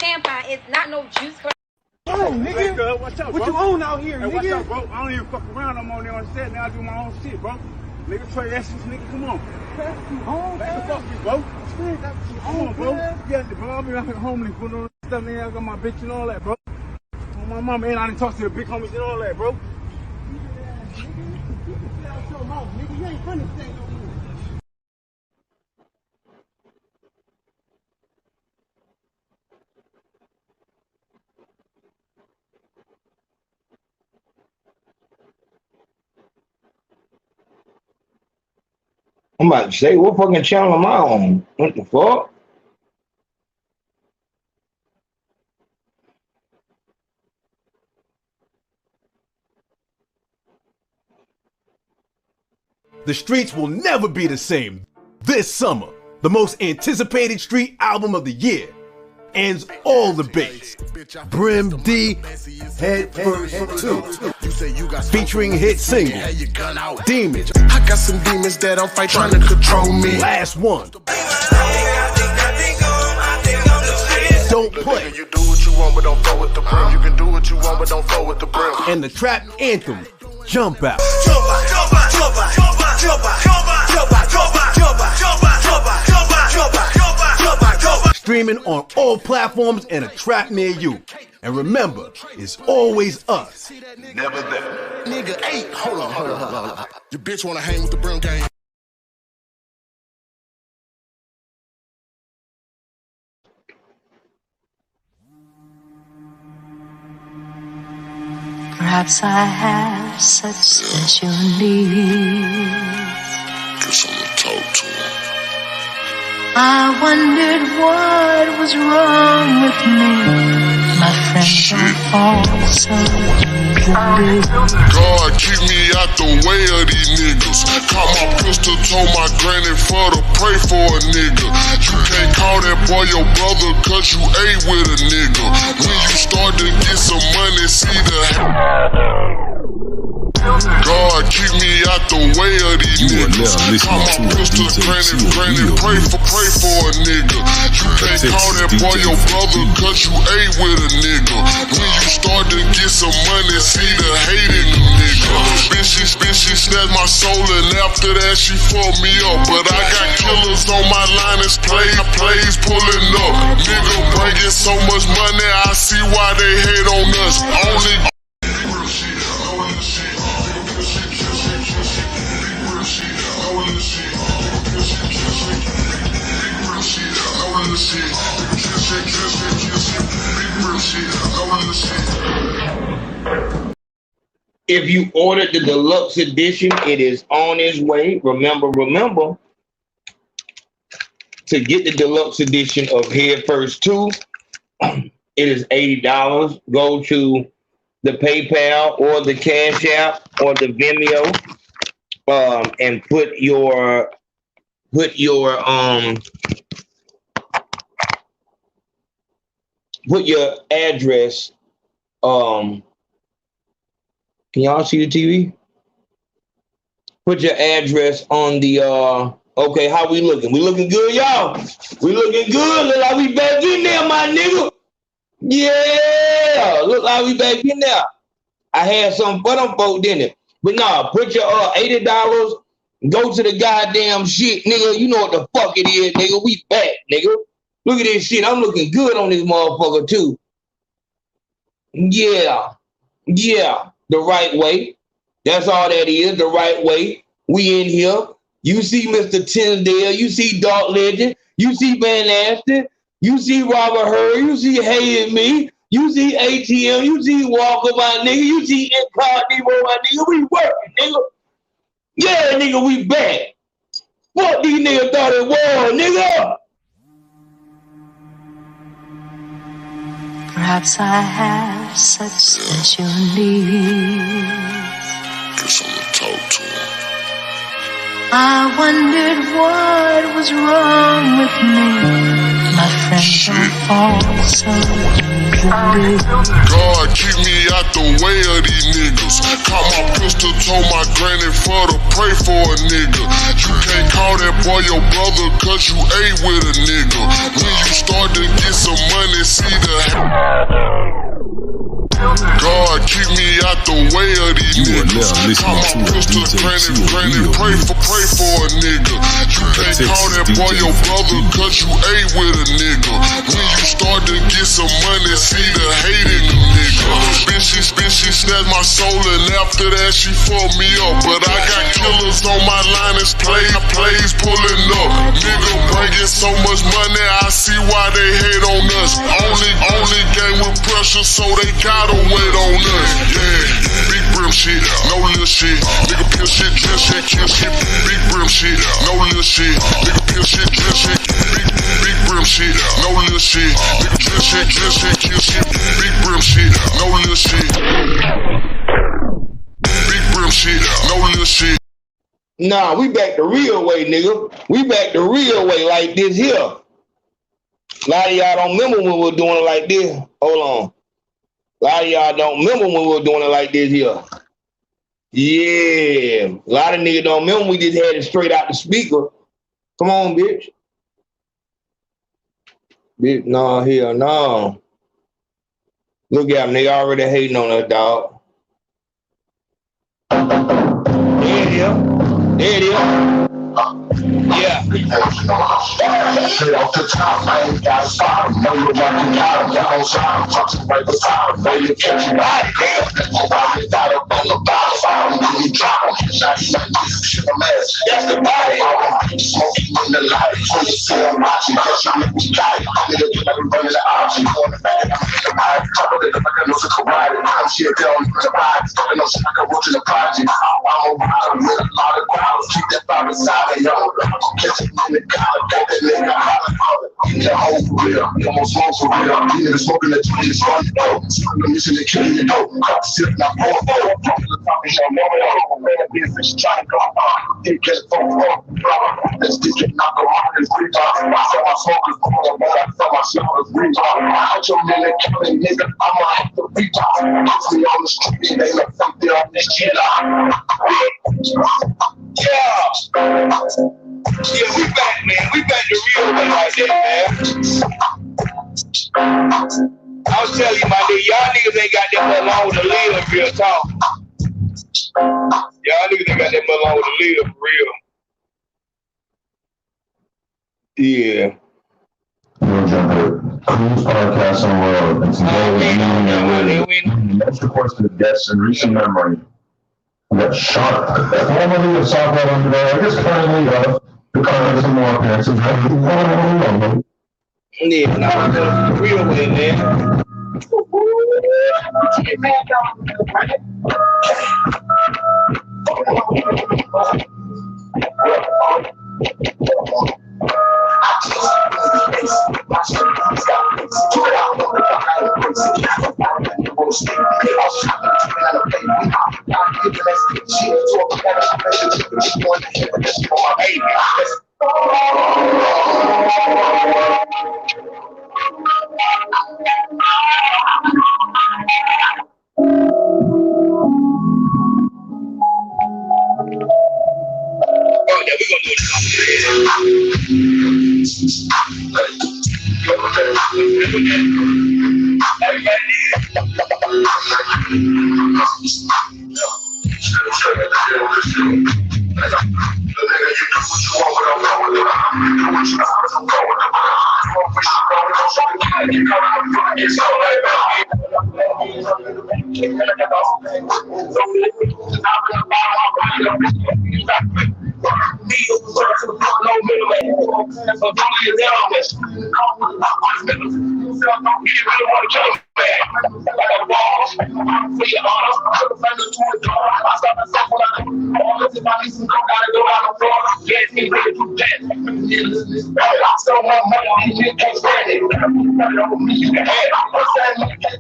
tampon. It's not no juice. Oh, nigga. Hey, watch out, bro. What you own out here, hey, nigga? Watch out, bro. I don't even fuck around no more. They on set. Now I do my own shit, bro. Nigga, Trey Essence, nigga, come on. That's you home, Back the fuck you, bro. That's you Come on, bro. Yeah, bro. I'll be out here homeless, putting on stuff, nigga. I got my bitch and all that, bro. My mama and I didn't talk to the big homies and all that, bro. Nigga, you ain't funny thing no more. I'm about to say, what fucking channel am I on? What the fuck? The streets will never be the same. This summer, the most anticipated street album of the year ends all debates. Brim D, Head First 2, featuring hit single, Demons. I got some demons that I'm fight trying to control me. Last one, Don't Play. You do what you want, but don't throw with the brim. You can do what you want, but don't throw with the brim. And the trap anthem, Jump Out. Streaming on all platforms and a trap near you. And remember, it's always us, never them. Nigga, hey, hold on. Your bitch wanna hang with the brim gang. Perhaps I have such special needs. Guess I'm gonna talk to him. I wondered what was wrong with me. My friends all fall so easily. God, keep me out the way of these niggas. Caught my pistol, told my granny for to pray for a nigga. You can't call that boy your brother cause you ate with a nigga. When you start to get some money, see the God, keep me out the way of these niggas. Call my pistol, granny, pray for a nigga. You can't call that boy your brother cause you ate with a nigga. When you start to get some money, see the hate in the nigga. Bitch, she snatched my soul and after that she fucked me up. But I got killers on my line, it's plays pulling up. Nigga bringing so much money, I see why they hate on us. Only If you ordered the deluxe edition, it is on its way. Remember, to get the deluxe edition of Head First 2, it is $80. Go to the PayPal or the Cash App or the Vimeo, and put your address. Can y'all see the TV? Put your address on the, okay, how we looking? We looking good, y'all? We looking good? Look like we back in there, my nigga. Yeah, look like we back in there. I had something for them folk, didn't it? But nah, put your $80, go to the goddamn shit, nigga. You know what the fuck it is, nigga. We back, nigga. Look at this shit. I'm looking good on this motherfucker, too. Yeah. The right way. That's all that is, the right way. We in here. You see Mr. Tinsdale. You see Dark Legend. You see Van Aston. You see Robert Hurd. You see Hay and Me. You see ATM. You see Walker, my nigga. You see Incognito, my nigga. We working, nigga. Yeah, nigga, we back. What these niggas thought it was, nigga? Perhaps I have such special needs. guess I'm gonna talk to him. I wondered what was wrong with me. My My friends are all so easily. God, keep me out the way of these niggas. Caught my pistol, told my granny for to pray for a nigga. You can't call that boy your brother cause you ate with a nigga. When you start to get some money, see the God, keep me out the way of these niggas. Caught my pistol, granny, pray for a nigga. You can't call that boy your brother cause you ate with a nigga. When you start to get some money, see the hate in the nigga. Bitch, she snatched my soul and after that she fucked me up. But I got killers on my line, it's plays pulling up. Nigga bringing so much money, I see why they hate on us. Only game with pressure, so they gotta wait on us. Yeah, big brim shit, no little shit. Nigga pill shit, drill shit, kill shit. Big brim shit, no little shit. Nigga pill shit, drill shit. Big brim shit, no little shit. Nigga drill shit, kill shit. Big brim shit, no little shit. Big brim shit, no little shit. Nah, we back the real way, nigga. We back the real way like this here. A lot of y'all don't remember when we were doing it like this. Hold on. A lot of y'all don't remember when we were doing it like this here. Yeah. A lot of niggas don't remember we just had it straight out the speaker. Come on, bitch. Bitch, no, hell no. Look at them, they already hating on us, dog. There it is. There it is. Yeah. Straight off the top, I ain't got to stop. Know you're rocking out, y'all on time. Talking right beside, know you catch your body. I got up on the box, I don't really drop on shots like this. Shit, I'm ass. That's the body. I'm smoking in the light. When you see I'm watching, guess you make me die. Nigga, you like running the option. Going to back, I'm in the body. Top of it, I'm like a no karate. I'm shit down in the body. Talking no shit like a roach in the project. I'm a rider with a lot of crowds. Keep that fire beside me, yo. Catch it in the collar, got that nigga holler. Eat that hoe for real, you almost smoke for real. You niggas smoking that joint, it's funny, though. Smoking the mission to kill you, though. Cut the shit, not going for it. Talking to the top of your mama, man, that bitch trying to go on. Dick get so fuck, let's dick it, knock them out, and free talk. I saw my smokers, I saw my smokers, free talk. I got your man that killing nigga, I'ma have to free talk. Catch me on the street, they look something on this shit. Yeah. Yeah, we back, man. We back the real way like that, man. I was telling you, my nigga, y'all niggas ain't got that much longer to live, real talk. Y'all niggas ain't got that much longer to live, for real. Yeah. Cruise podcast on the road, and today we're most requested guests in recent memory. We got Sharp. That's one of the soft right under there. I guess currently the current some more appearances. Yeah, nah, the real way, man.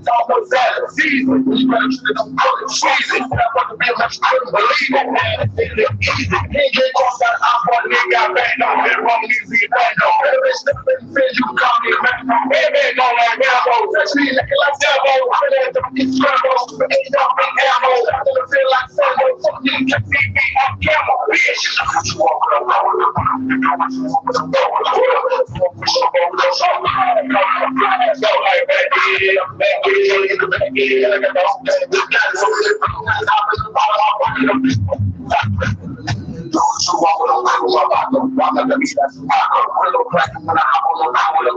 almost that season. You better treat them good season. That's what the man that you couldn't believe it, man. It's easy. Can't get caught that I want nigga got back on. It's wrong easy back on. Every step in the field, you call me back on. Every go like Rambo. Touch me looking like Delbo. I'm in the scramble. Ain't nothing ammo. I'm gonna feel like Sambo. Fuck you, can see me on camera. Bitch, you walk with a roll. You know what you want with a roll. So like back here, in the back here, like a dog. We got something. Don't you walk with a roll about the rock of the beat. That's a little crack when I hop on the line with a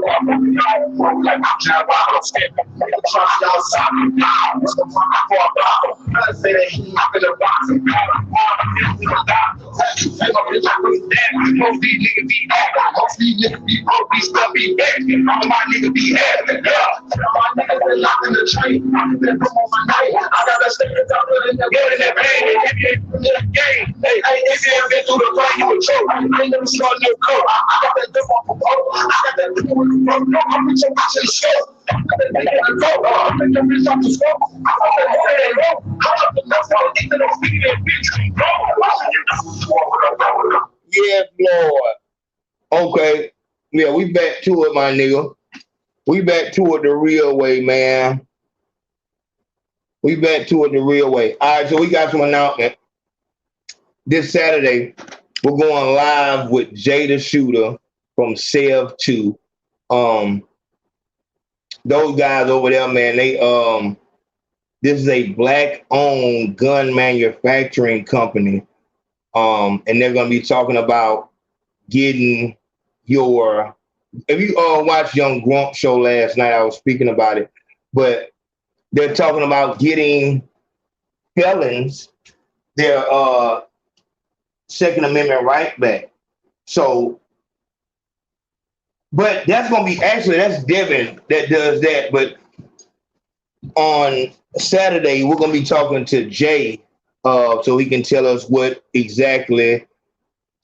rock. Like I'm trying to skip. Trust y'all stop me now. What's the fuck for a bottle? I say that he up in the box and got a part of it. Take up his life with that. Most these niggas be acting. Most these niggas be broke. These stuff be acting. All my niggas be having. Yeah. Tell my niggas been locked in the train. I'm been from on my night. I got that stick it up in the game. That pain. If you ain't in the game. Hey, if you ain't been through the fight, you a joke. I ain't never saw no coat. I got that dip off the boat. I got that dip on the boat. No, I'm with your watch in the show. I'm in the bitch off the scope. I'm in the head and rope. I'm up the nuts on the even though speaking that bitch. Yes, Lord. Okay. Yeah, we back to it, my nigga. We back to it the real way, man. We back to it the real way. All right, so we got some announcement. This Saturday, we're going live with Jay the Shooter from Sev 2. Those guys over there, man, they this is a black-owned gun manufacturing company. And they're gonna be talking about getting your, if you watched Young Grump show last night, I was speaking about it, but they're talking about getting felons their Second Amendment right back. So, but that's gonna be, actually that's Devin that does that. But on Saturday, we're gonna be talking to Jay, so he can tell us what exactly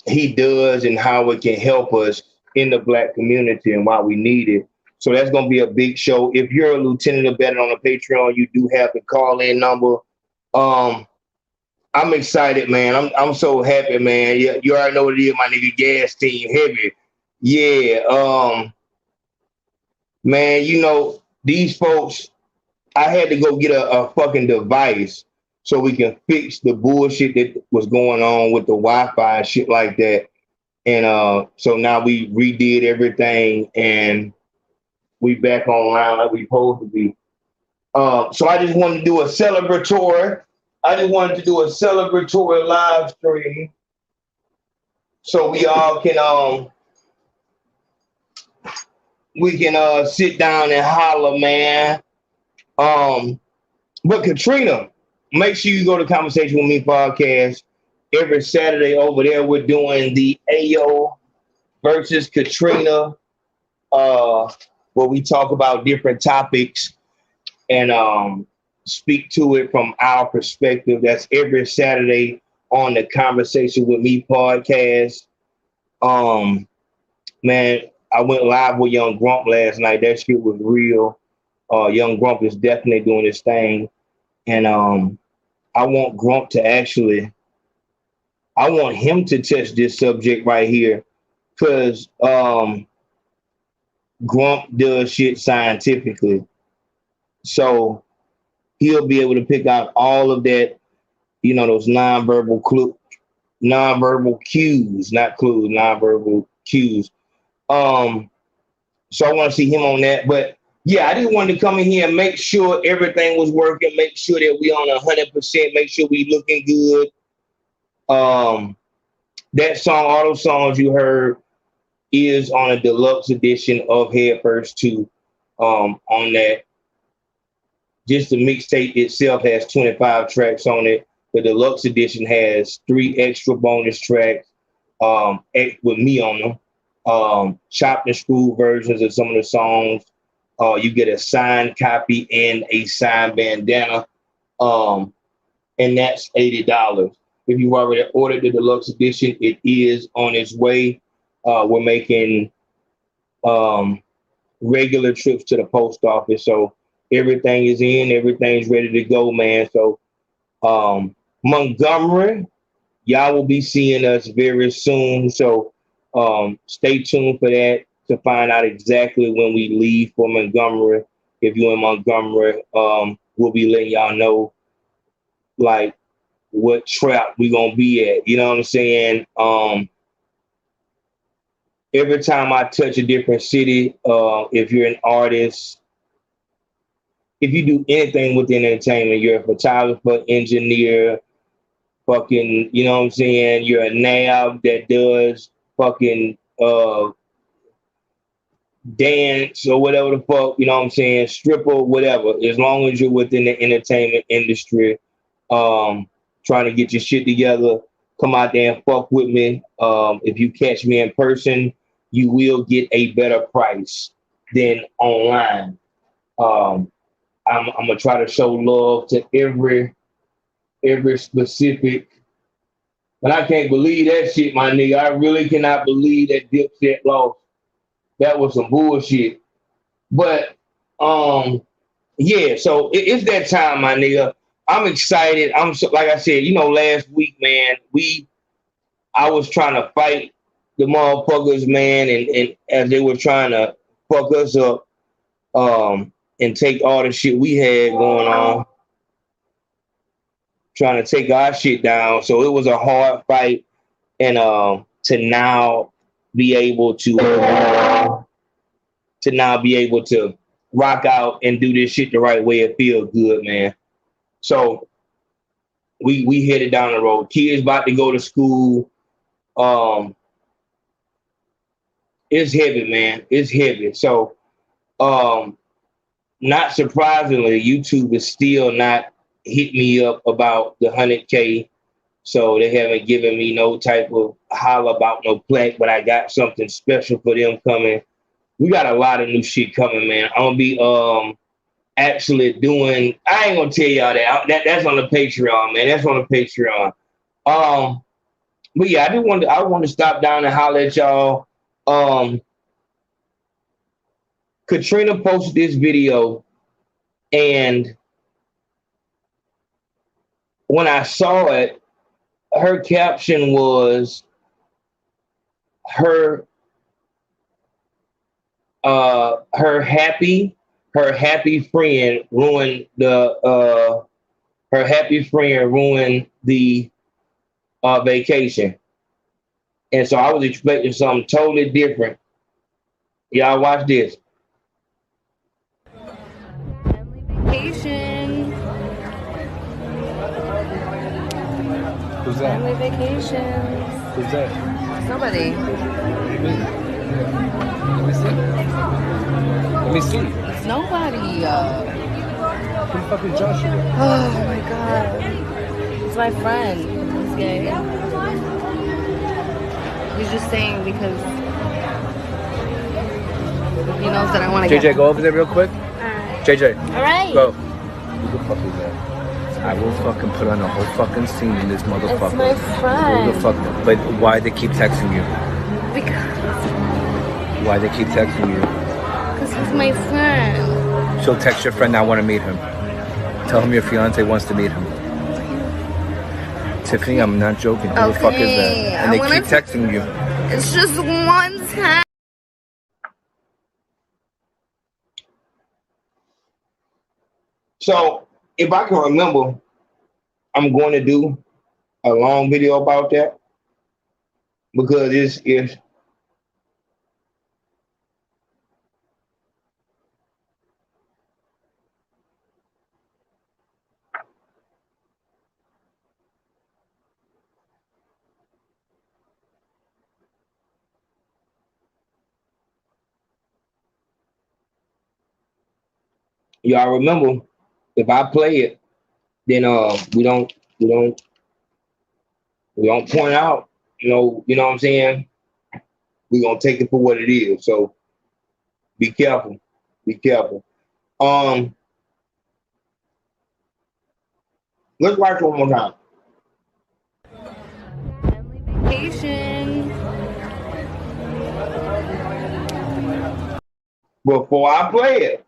he does and how it can help us in the black community and why we need it. So that's gonna be a big show. If you're a lieutenant or better on the Patreon, you do have the call-in number. I'm excited, man. I'm so happy, man. Yeah, you already know what it is, my nigga. Gas team heavy. Yeah. Man, you know, these folks, I had to go get a fucking device so we can fix the bullshit that was going on with the Wi-Fi and shit like that. And so now we redid everything and we back online like we supposed to be. So I just wanted to do a celebratory. Live stream so we all can sit down and holler, man. But Katrina, make sure you go to Conversation with Me podcast every Saturday. Over there, we're doing the AO versus Katrina, where we talk about different topics and speak to it from our perspective. That's every Saturday on the Conversation with Me podcast. Man, I went live with Young Grump last night. That shit was real. Young Grump is definitely doing his thing. And I want Grump to I want him to touch this subject right here, because Grump does shit scientifically. So he'll be able to pick out all of that, you know, those nonverbal cues, not clues, nonverbal cues. So I want to see him on that. But yeah, I just wanted to come in here and make sure everything was working, make sure that we on 100%, make sure we looking good. That song, all those songs you heard, is on a deluxe edition of Head First 2. On that, just the mixtape itself has 25 tracks on it. The deluxe edition has 3 extra bonus tracks with me on them. Chopped and screwed versions of some of the songs. You get a signed copy and a signed bandana. And that's $80. If you've already ordered the deluxe edition, it is on its way. We're making regular trips to the post office. So Everything is in, everything's ready to go, man. So Montgomery, y'all will be seeing us very soon. So stay tuned for that to find out exactly when we leave for Montgomery. If you're in Montgomery, we'll be letting y'all know like what trap we gonna be at. You know what I'm saying? Every time I touch a different city, if you're an artist, if you do anything within entertainment, you're a photographer, engineer, fucking, you know what I'm saying? You're a NAB that does fucking dance or whatever the fuck, you know what I'm saying? Stripper, whatever. As long as you're within the entertainment industry, trying to get your shit together, come out there and fuck with me. If you catch me in person, you will get a better price than online. I'm gonna try to show love to every specific, but I can't believe that shit, my nigga. I really cannot believe that Dipset lost. That was some bullshit. But yeah, so it's that time, my nigga. I'm excited. I'm so, like I said, you know, last week, man, I was trying to fight the motherfuckers, man, and as they were trying to fuck us up, and take all the shit we had going on, trying to take our shit down. So it was a hard fight, and to now be able to rock out and do this shit the right way, it feels good, man. So we headed down the road. Kids about to go to school. It's heavy, man. It's heavy. So not surprisingly, YouTube is still not hit me up about the 100K. So they haven't given me no type of holler about no plaque, but I got something special for them coming. We got a lot of new shit coming, man. I'm gonna be actually doing, I ain't gonna tell y'all that's on the Patreon, man. That's on the Patreon. But yeah, I want to stop down and holler at y'all. Katrina posted this video, and when I saw it, her caption was her happy friend ruined the vacation. And so I was expecting something totally different. Y'all watch this. Vacation. Who's that? Family vacations. Who's that? Somebody. Let me see. It's nobody. Who the fuck is Joshua? Oh my god. It's my friend. He's gay. He's just saying because he knows that I want to JJ, go over there real quick. JJ. Alright. Go. Who the fuck is that? I will fucking put on a whole fucking scene in this motherfucker. It's my friend. Who the fuck? But why they keep texting you? Because. Why they keep texting you? Because he's my friend. So text your friend, I want to meet him. Tell him your fiance wants to meet him. Tiffany, I'm not joking. Who the fuck is that? And they keep texting you. It's just one time. So if I can remember, I'm going to do a long video about that, because it's y'all remember, if I play it, then we don't point out, you know what I'm saying? We're gonna take it for what it is. So be careful. Be careful. Let's watch it one more time. Family vacation. Before I play it,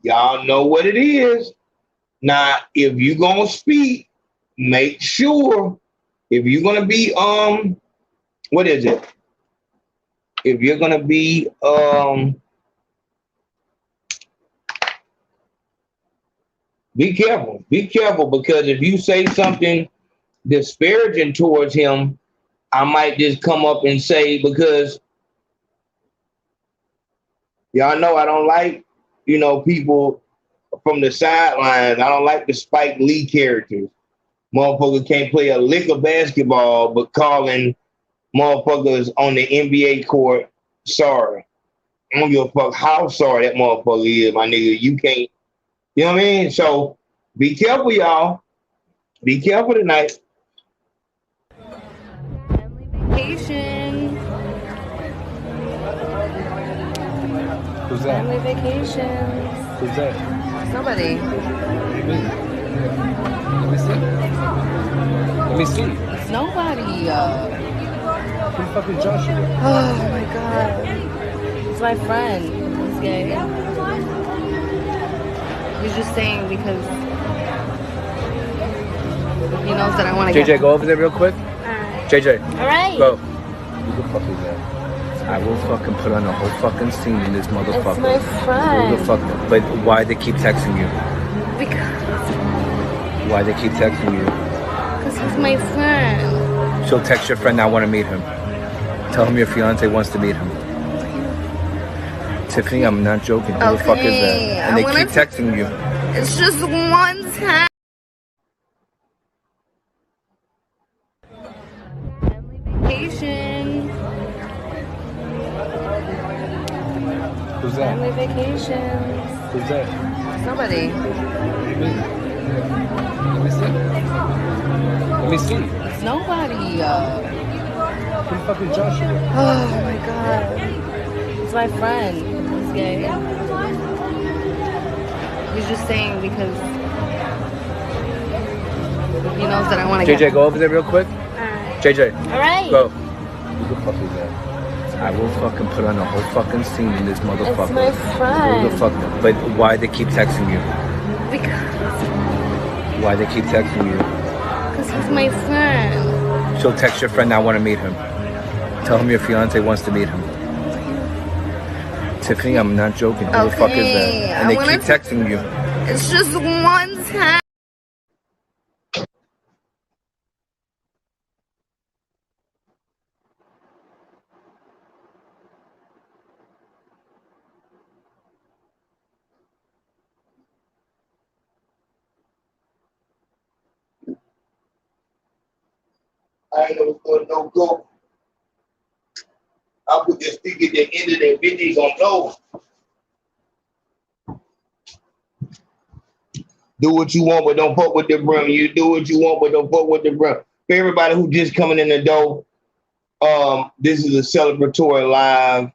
Y'all know what it is. Now, if you're gonna speak, make sure if you're gonna be what is it? If you're gonna be be careful. Be careful, because if you say something disparaging towards him, I might just come up and say, because y'all know I don't like, people from the sidelines. I don't like the Spike Lee characters. Motherfucker can't play a lick of basketball, but calling motherfuckers on the NBA court sorry. I don't give a fuck how sorry that motherfucker is, my nigga. You can't, you know what I mean? So be careful, y'all. Be careful tonight. Family vacation. Who's that? Family vacations. Who's that? Somebody. Let me see. Let me see. It's nobody. Who the fuck is Joshua? Oh my god. It's my friend. He's gay. He's just saying because he knows that I want to JJ, go over there real quick. JJ. Alright. Go. Who the fuck is that? I will fucking put on a whole fucking scene in this motherfucker. It's my friend. Who the fuck? But why they keep texting you? Because. Why they keep texting you? Because he's my friend. So text your friend, I want to meet him. Tell him your fiance wants to meet him. Tiffany, I'm not joking. Who the fuck is that? And they keep texting you. It's just one time. Family vacation. Who's that? Family vacations. Who's that? Somebody. Let me see. Let me see. It's nobody. Who the fuck is Joshua? Oh my god. It's my friend. He's gay. He's just saying because he knows that I want to JJ, go over there real quick. JJ. Alright. Go. Who the fuck is that? I will fucking put on a whole fucking scene in this motherfucker. It's my friend. Who the fuck? But why they keep texting you? Because. Why they keep texting you? Because he's my friend. So text your friend, I want to meet him. Tell him your fiance wants to meet him. Tiffany, I'm not joking. Who the fuck is that? And they keep texting you. It's just one time. I ain't no go. I put this stick at the end of that bitch on those. Do what you want, but don't fuck with the brim. You do what you want, but don't fuck with the brim. For everybody who just coming in the door, this is a celebratory live.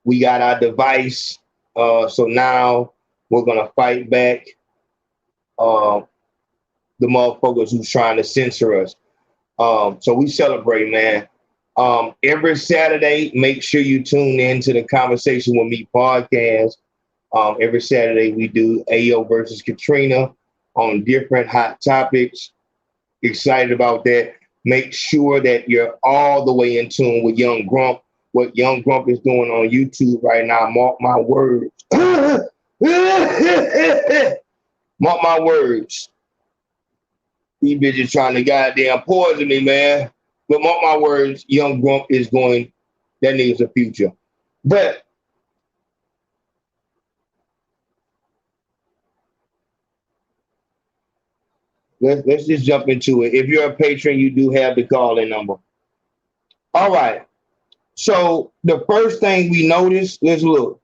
We got our device. So now we're gonna fight back the motherfuckers who's trying to censor us. So we celebrate, man. Every Saturday, make sure you tune in to the Conversation with Me podcast. Every Saturday, we do Ayo versus Katrina on different hot topics. Excited about that. Make sure that you're all the way in tune with Young Grump. What Young Grump is doing on YouTube right now, mark my words. Mark my words. These bitches trying to goddamn poison me, man. But mark my words, Young Grump is going, that nigga's a future. But let's just jump into it. If you're a patron, you do have the call-in number. All right. So the first thing we noticed, let's look.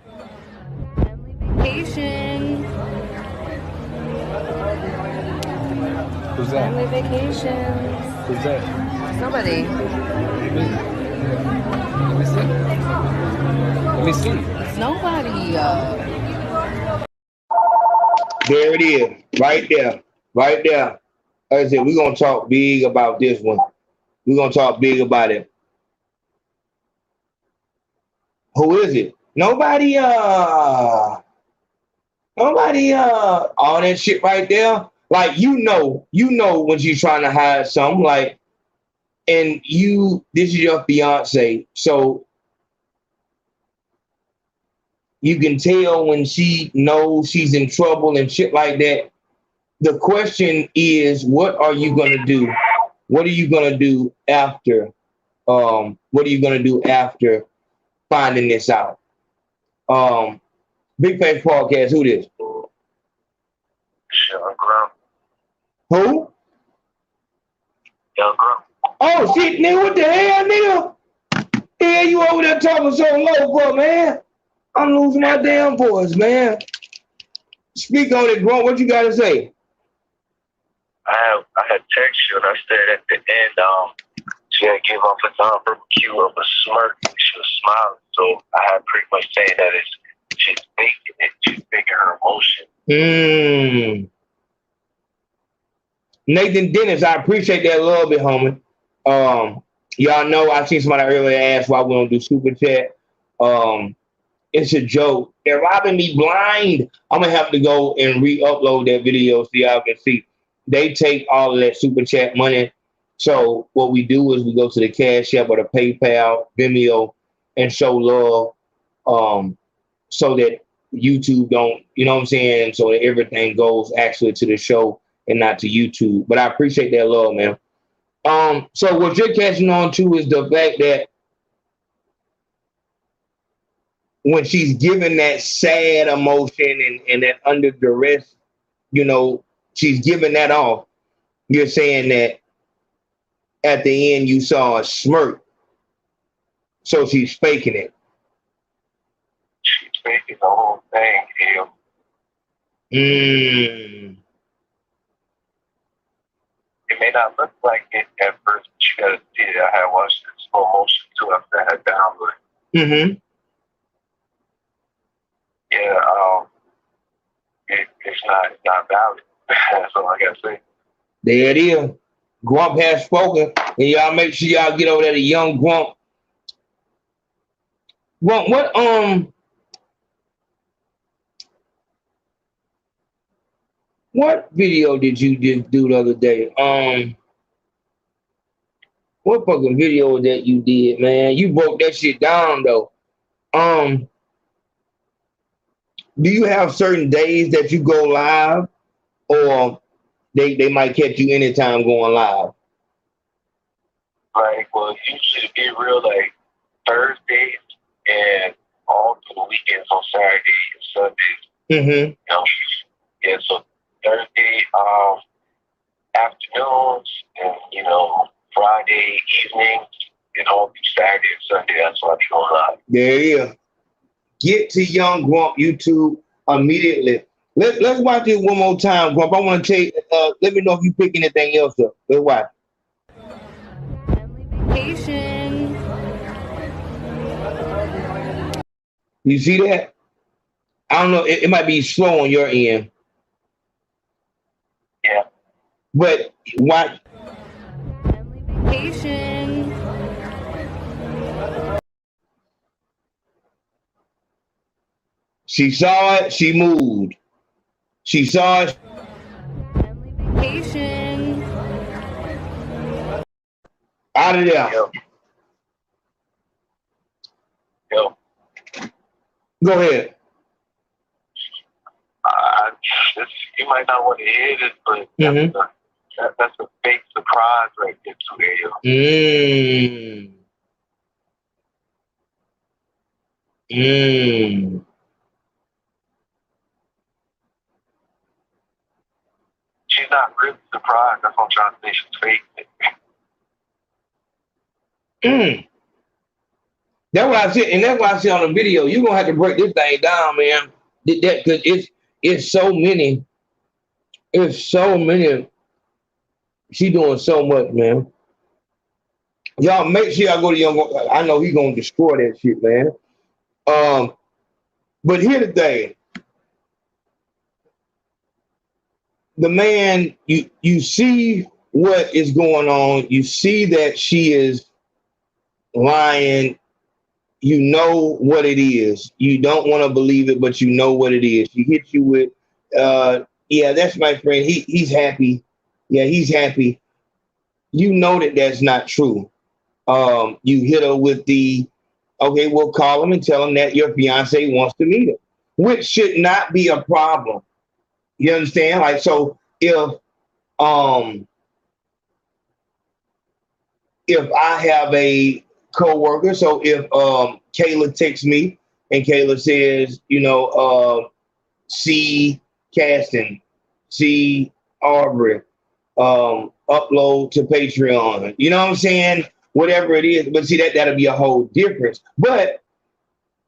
Family vacation. Who's that? Family vacations. Who's that? Somebody. Let me see. Let me see. It's nobody. There it is. Right there. Right there. Like I said, we're going to talk big about this one. We're going to talk big about it. Who is it? Nobody, all that shit right there. Like, you know when she's trying to hide something, like, and this is your fiance, so you can tell when she knows she's in trouble and shit like that. The question is, what are you gonna do? What are you gonna do after? What are you gonna do after finding this out? Big Face Podcast, who this? Young Grump. Who? Young Grump. Oh shit, nigga, what the hell, nigga? Hell, you over there talking so low for, man? I'm losing my damn voice, man. Speak on it, Grump. What you gotta say? I had text you and I said at the end, she had give off a non-verbal cue of a smirk and she was smiling. So I had pretty much saying that she's faking it, she's faking her emotion. Nathan Dennis, I appreciate that a little bit, homie. Y'all know I seen somebody earlier ask why we don't do super chat. It's a joke. They're robbing me blind. I'm gonna have to go and re-upload that video so y'all can see. They take all of that super chat money. So what we do is we go to the Cash App or the PayPal, Vimeo, and show love, so that YouTube don't, you know what I'm saying? So that everything goes actually to the show and not to YouTube. But I appreciate that love, man. So what you're catching on to is the fact that when she's giving that sad emotion and that under duress, you know, she's giving that off. You're saying that at the end you saw a smirk. So she's faking it. She's faking the whole thing, Hill. It may not look like it at first, but you gotta see it. I had watched it in slow motion too after I had downloaded. Yeah, it's not valid. That's all I gotta say. There it is. Grump has spoken, and y'all make sure y'all get over there to Young Grump. Grump, what video did you just do the other day? What fucking video that you did, man? You broke that shit down though. Do you have certain days that you go live, or they might catch you anytime going live? Like, well, usually be real like Thursdays and all through the weekends on Saturday and Sundays. You know, yeah, so Thursday afternoons and, you know, Friday evenings and all through Saturday and Sunday. That's why I be going live. There you go. Get to Young Grump YouTube immediately. Let's watch it one more time, Grump. I want to take. Let me know if you pick anything else up. Let's watch. Vacation. You see that? I don't know. It might be slow on your end. Yeah. But watch. Vacation. She saw it. She moved. She saw it. Vacation. Out of there. Yo. Go ahead. You might not want to hear this, but that's a big surprise right there too, yo. She's not really surprised. That's what I'm trying to say. She's faking. That's what I said, and that's what I said on the video. You're gonna have to break this thing down, man. That because it's so many. It's so many. She doing so much, man. Y'all make sure y'all go to Young. I know he's gonna destroy that shit, man. But here's the thing. The man, you see what is going on. You see that she is lying. You know what it is. You don't want to believe it, but you know what it is. She hit you with, yeah, that's my friend. He's happy. Yeah, he's happy. You know that that's not true. You hit her with the, okay, we'll call him and tell him that your fiance wants to meet him, which should not be a problem. You understand? Like, so if I have a coworker, so if Kayla texts me and Kayla says, you know, see Caston, see Aubrey, upload to Patreon. You know what I'm saying? Whatever it is, but see that'll be a whole difference. But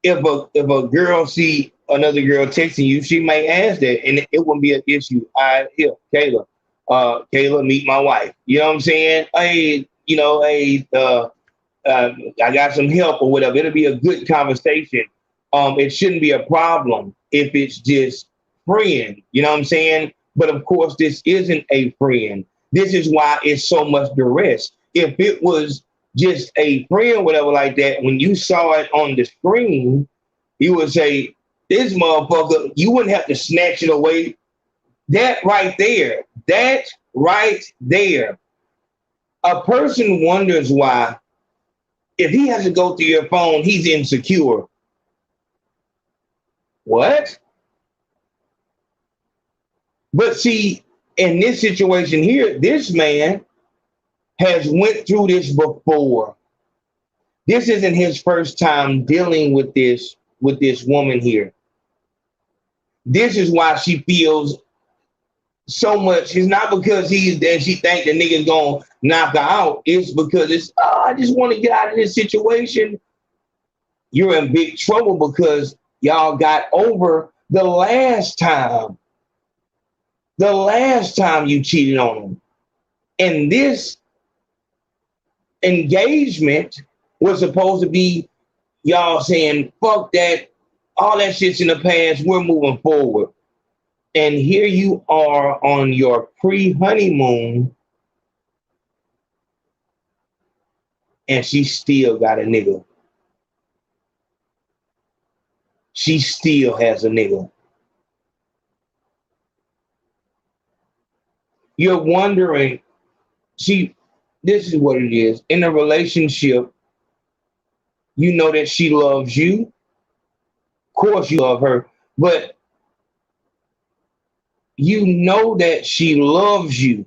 if a girl see another girl texting you, she may ask that, and it wouldn't be an issue. Here, Kayla, Kayla, meet my wife. You know what I'm saying? Hey, you know, hey, I got some help or whatever. It'll be a good conversation. It shouldn't be a problem if it's just friend. You know what I'm saying? But of course, this isn't a friend. This is why it's so much duress. If it was just a friend, whatever like that, when you saw it on the screen, you would say, this motherfucker, you wouldn't have to snatch it away. That right there, a person wonders why, if he has to go through your phone, he's insecure. What? But see, in this situation here, this man has went through this before. This isn't his first time dealing with this woman here. This is why she feels so much. It's not because she think the nigga's gonna knock her out. It's because it's, I just want to get out of this situation. You're in big trouble because y'all got over the last time. The last time you cheated on him. And this engagement was supposed to be y'all saying, fuck that, all that shit's in the past, we're moving forward. And here you are on your pre-honeymoon, and she still got a nigga. She still has a nigga. You're wondering, see, this is what it is. In a relationship, you know that she loves you. Of course you love her, but you know that she loves you.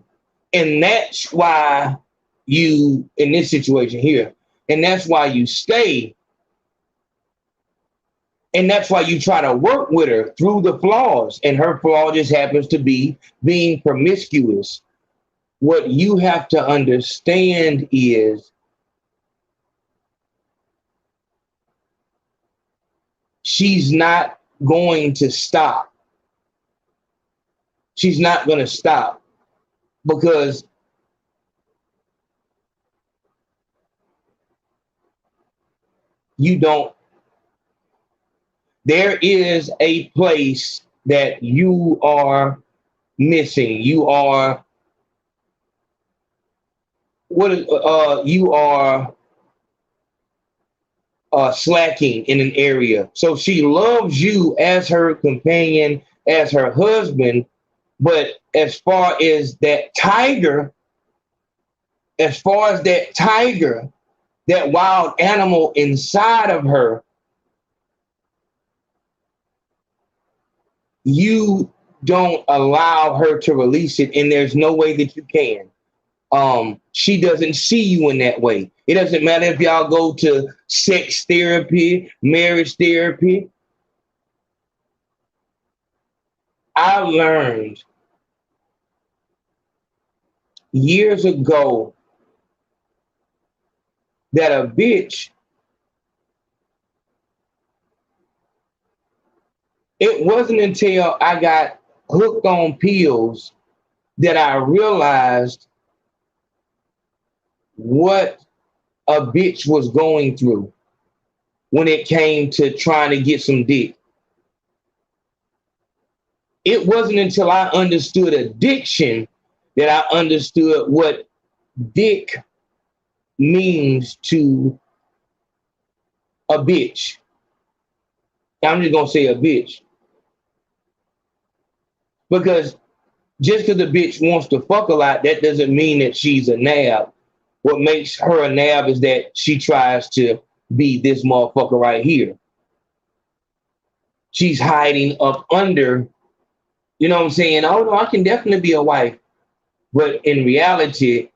And that's why you, in this situation here, and that's why you stay. And that's why you try to work with her through the flaws. And her flaw just happens to be being promiscuous. What you have to understand is she's not going to stop. She's not going to stop because you don't. There is a place that you are missing. You are slacking in an area. So she loves you as her companion, as her husband, but as far as that tiger, that wild animal inside of her, you don't allow her to release it, and there's no way that you can. She doesn't see you in that way. It doesn't matter if y'all go to sex therapy, marriage therapy. I learned years ago that a bitch, it wasn't until I got hooked on pills that I realized what a bitch was going through when it came to trying to get some dick. It wasn't until I understood addiction that I understood what dick means to a bitch. I'm just gonna say a bitch. Because just because a bitch wants to fuck a lot, that doesn't mean that she's a nab. What makes her a nab is that she tries to be this motherfucker right here. She's hiding up under, you know what I'm saying? Oh no, I can definitely be a wife. But in reality,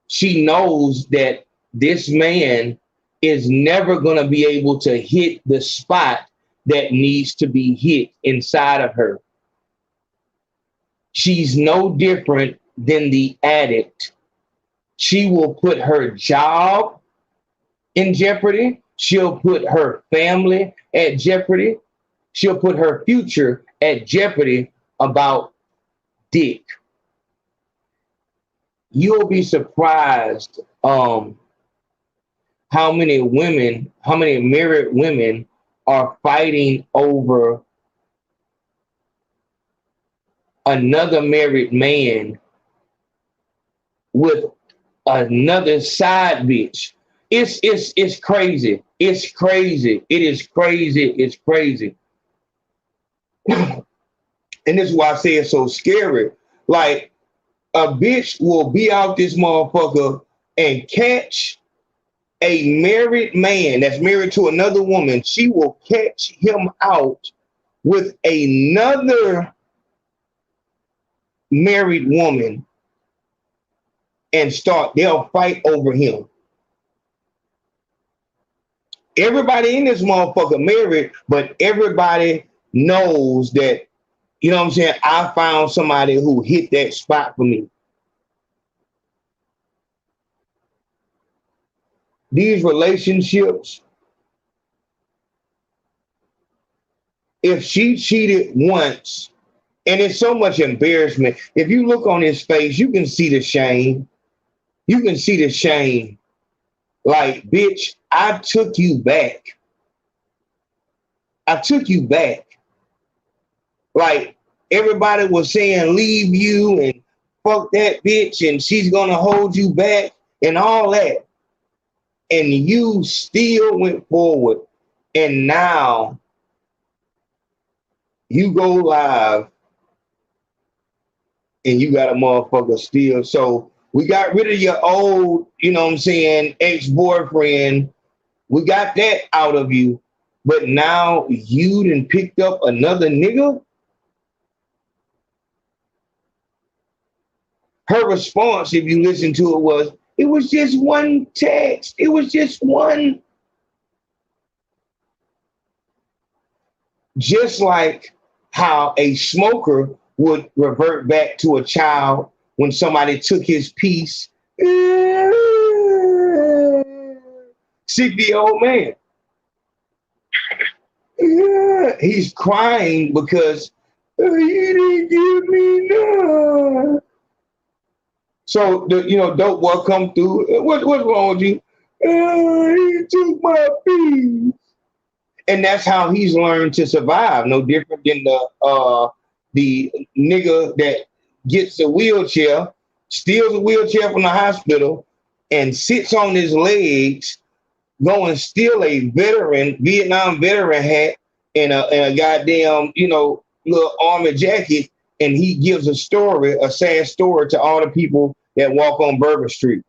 she knows that this man is never going to be able to hit the spot that needs to be hit inside of her. She's no different than the addict. She will put her job in jeopardy. She'll put her family at jeopardy. She'll put her future at jeopardy about dick. You'll be surprised how many married women are fighting over another married man with another side bitch. It's crazy. It's crazy. It is crazy. It's crazy. And this is why I say it's so scary. Like, a bitch will be out this motherfucker and catch a married man that's married to another woman. She will catch him out with another married woman and they'll fight over him. Everybody in this motherfucker married, but everybody knows that, you know what I'm saying, I found somebody who hit that spot for me. These relationships, if she cheated once, and it's so much embarrassment, if you look on his face, you can see the shame. You can see the shame. Like, bitch, I took you back. I took you back. Like, everybody was saying, leave you and fuck that bitch and she's gonna hold you back and all that. And you still went forward. And now you go live and you got a motherfucker still. So we got rid of your old, you know what I'm saying, ex-boyfriend. We got that out of you. But now you done picked up another nigga? Her response, if you listen to it, was just one text. It was just one. Just like how a smoker would revert back to a child when somebody took his piece. 60-year-old man. He's crying because he didn't give me none. So, dope boy come through. What's wrong with you? He took my piece. And that's how he's learned to survive. No different than the nigga that gets a wheelchair, steals a wheelchair from the hospital, and sits on his legs, go and steal a Vietnam veteran hat and a goddamn, little army jacket, and he gives a sad story to all the people that walk on Bourbon Street.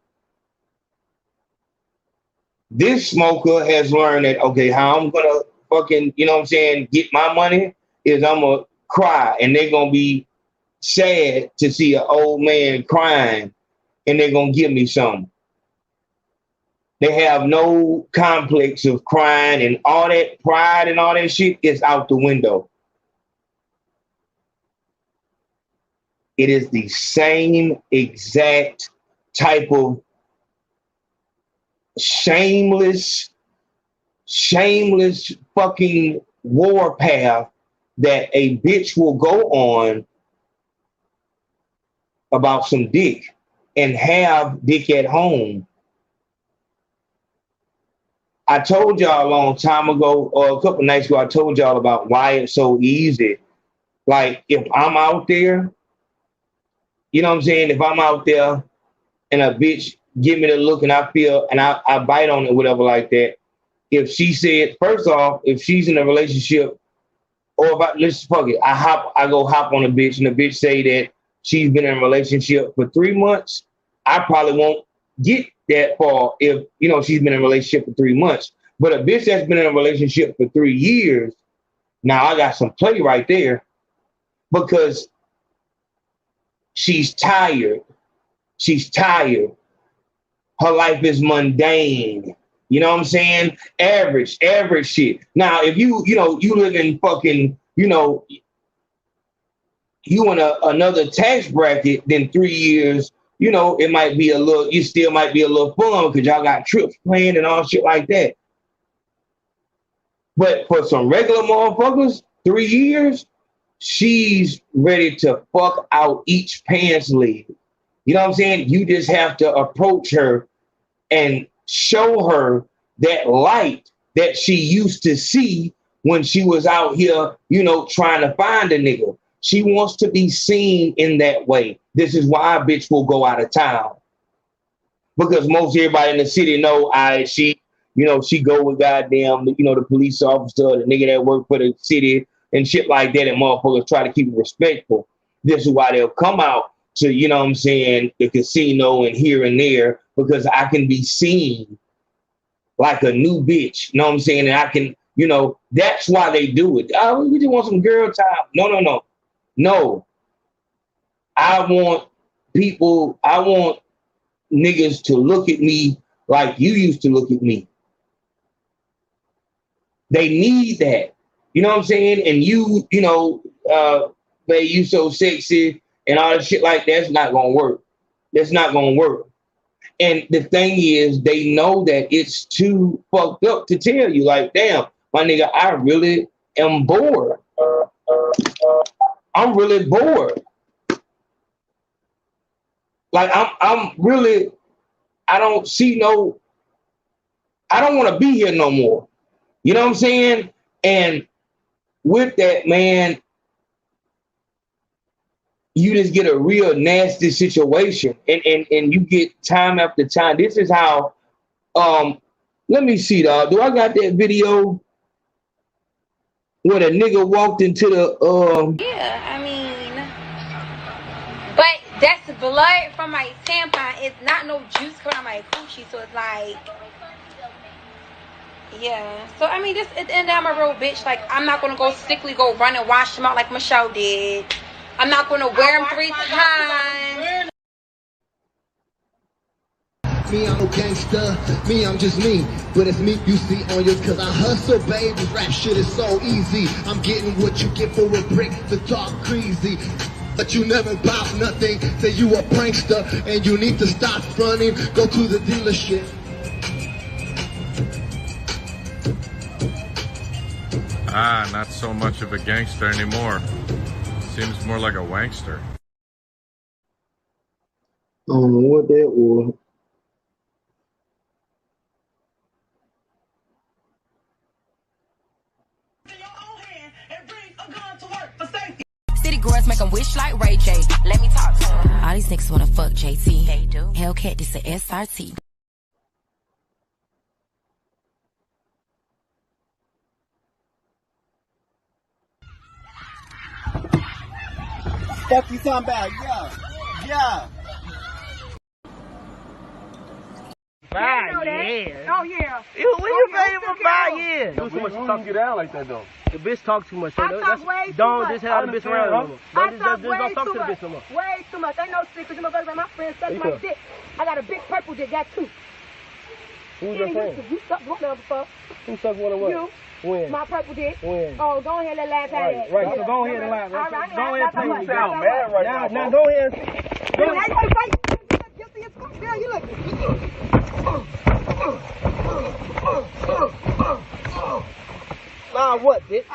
This smoker has learned that, okay, how I'm gonna fucking, get my money is I'm gonna cry, and they're gonna be sad to see an old man crying, and they're gonna give me something. They have no complex of crying, and all that pride and all that shit is out the window. It is the same exact type of shameless fucking warpath that a bitch will go on about some dick and have dick at home. I told y'all a long time ago, or a couple nights ago, I told y'all about why it's so easy. Like, if I'm out there, you know what I'm saying? If I'm out there and a bitch give me the look and I feel, and I bite on it, whatever like that, if she said, first off, if she's in a relationship, or if let's fuck it, I go hop on a bitch, and the bitch say that she's been in a relationship for 3 months, I probably won't get that far if, you know, she's been in a relationship for 3 months. But a bitch that's been in a relationship for 3 years, now I got some play right there, because she's tired. She's tired. Her life is mundane. You know what I'm saying? Average shit. Now, if you live in fucking, you in another tax bracket, then 3 years, it might be you still might be a little fun because y'all got trips planned and all shit like that. But for some regular motherfuckers, 3 years, she's ready to fuck out each pants leg. You know what I'm saying? You just have to approach her and show her that light that she used to see when she was out here, trying to find a nigga. She wants to be seen in that way. This is why a bitch will go out of town. Because most everybody in the city know she go with goddamn, the police officer, the nigga that work for the city and shit like that, and motherfuckers try to keep it respectful. This is why they'll come out to, the casino and here and there, because I can be seen like a new bitch, you know what I'm saying? And I can, that's why they do it. Oh, we just want some girl time. No. I want niggas to look at me like you used to look at me. They need that. You know what I'm saying? And babe, you so sexy and all that shit like that's not gonna work. That's not gonna work. And the thing is, they know that it's too fucked up to tell you, like, damn, my nigga, I really am bored. I'm really bored. Like, I'm really, I don't want to be here no more. You know what I'm saying? And with that, man, you just get a real nasty situation, and you get time after time. This is how, let me see, dog. Do I got that video when a nigga walked into the, Yeah, I mean, but that's blood from my tampon. It's not no juice coming out my coochie, so it's like, yeah. So, I mean, this, at the end of the day, I'm a real bitch. Like, I'm not going to go run and wash them out like Michelle did. I'm not going to wear them 3 times. Me, I'm no gangster. Me, I'm just me. But it's me you see on yours, cause I hustle, baby. Rap shit is so easy. I'm getting what you get for a brick. The talk crazy. But you never bought nothing. Say you a prankster and you need to stop running. Go to the dealership. Not so much of a gangster anymore. Seems more like a wankster. I don't know what that was. City girls make them wish like Ray J. Let me talk to them. All these niggas wanna fuck JT. They do. Hellcat, this a SRT. Fuck you talking about? Yeah. 5 years. Oh yeah. When you pay for 5 years? Too much to talk you down like that though. The bitch talk too much. I talk way too don't much. just have the bitch around no more. I Don't talk just way don't talk too to the much. bitch no more. Way too much. Ain't no secret. My brother, my friend suck my dick. I got a big purple dick. Got 2. Who's your friend? You sucked one of them before. Who sucked one of what? You. When? My purple dick. When? Oh, go ahead and laugh at it. Right. So go ahead and laugh. All right. Go ahead and play with me. Sound mad right now. Now go ahead. Now you want to fight? You see it's fucked down. You look. Nah, what, bitch?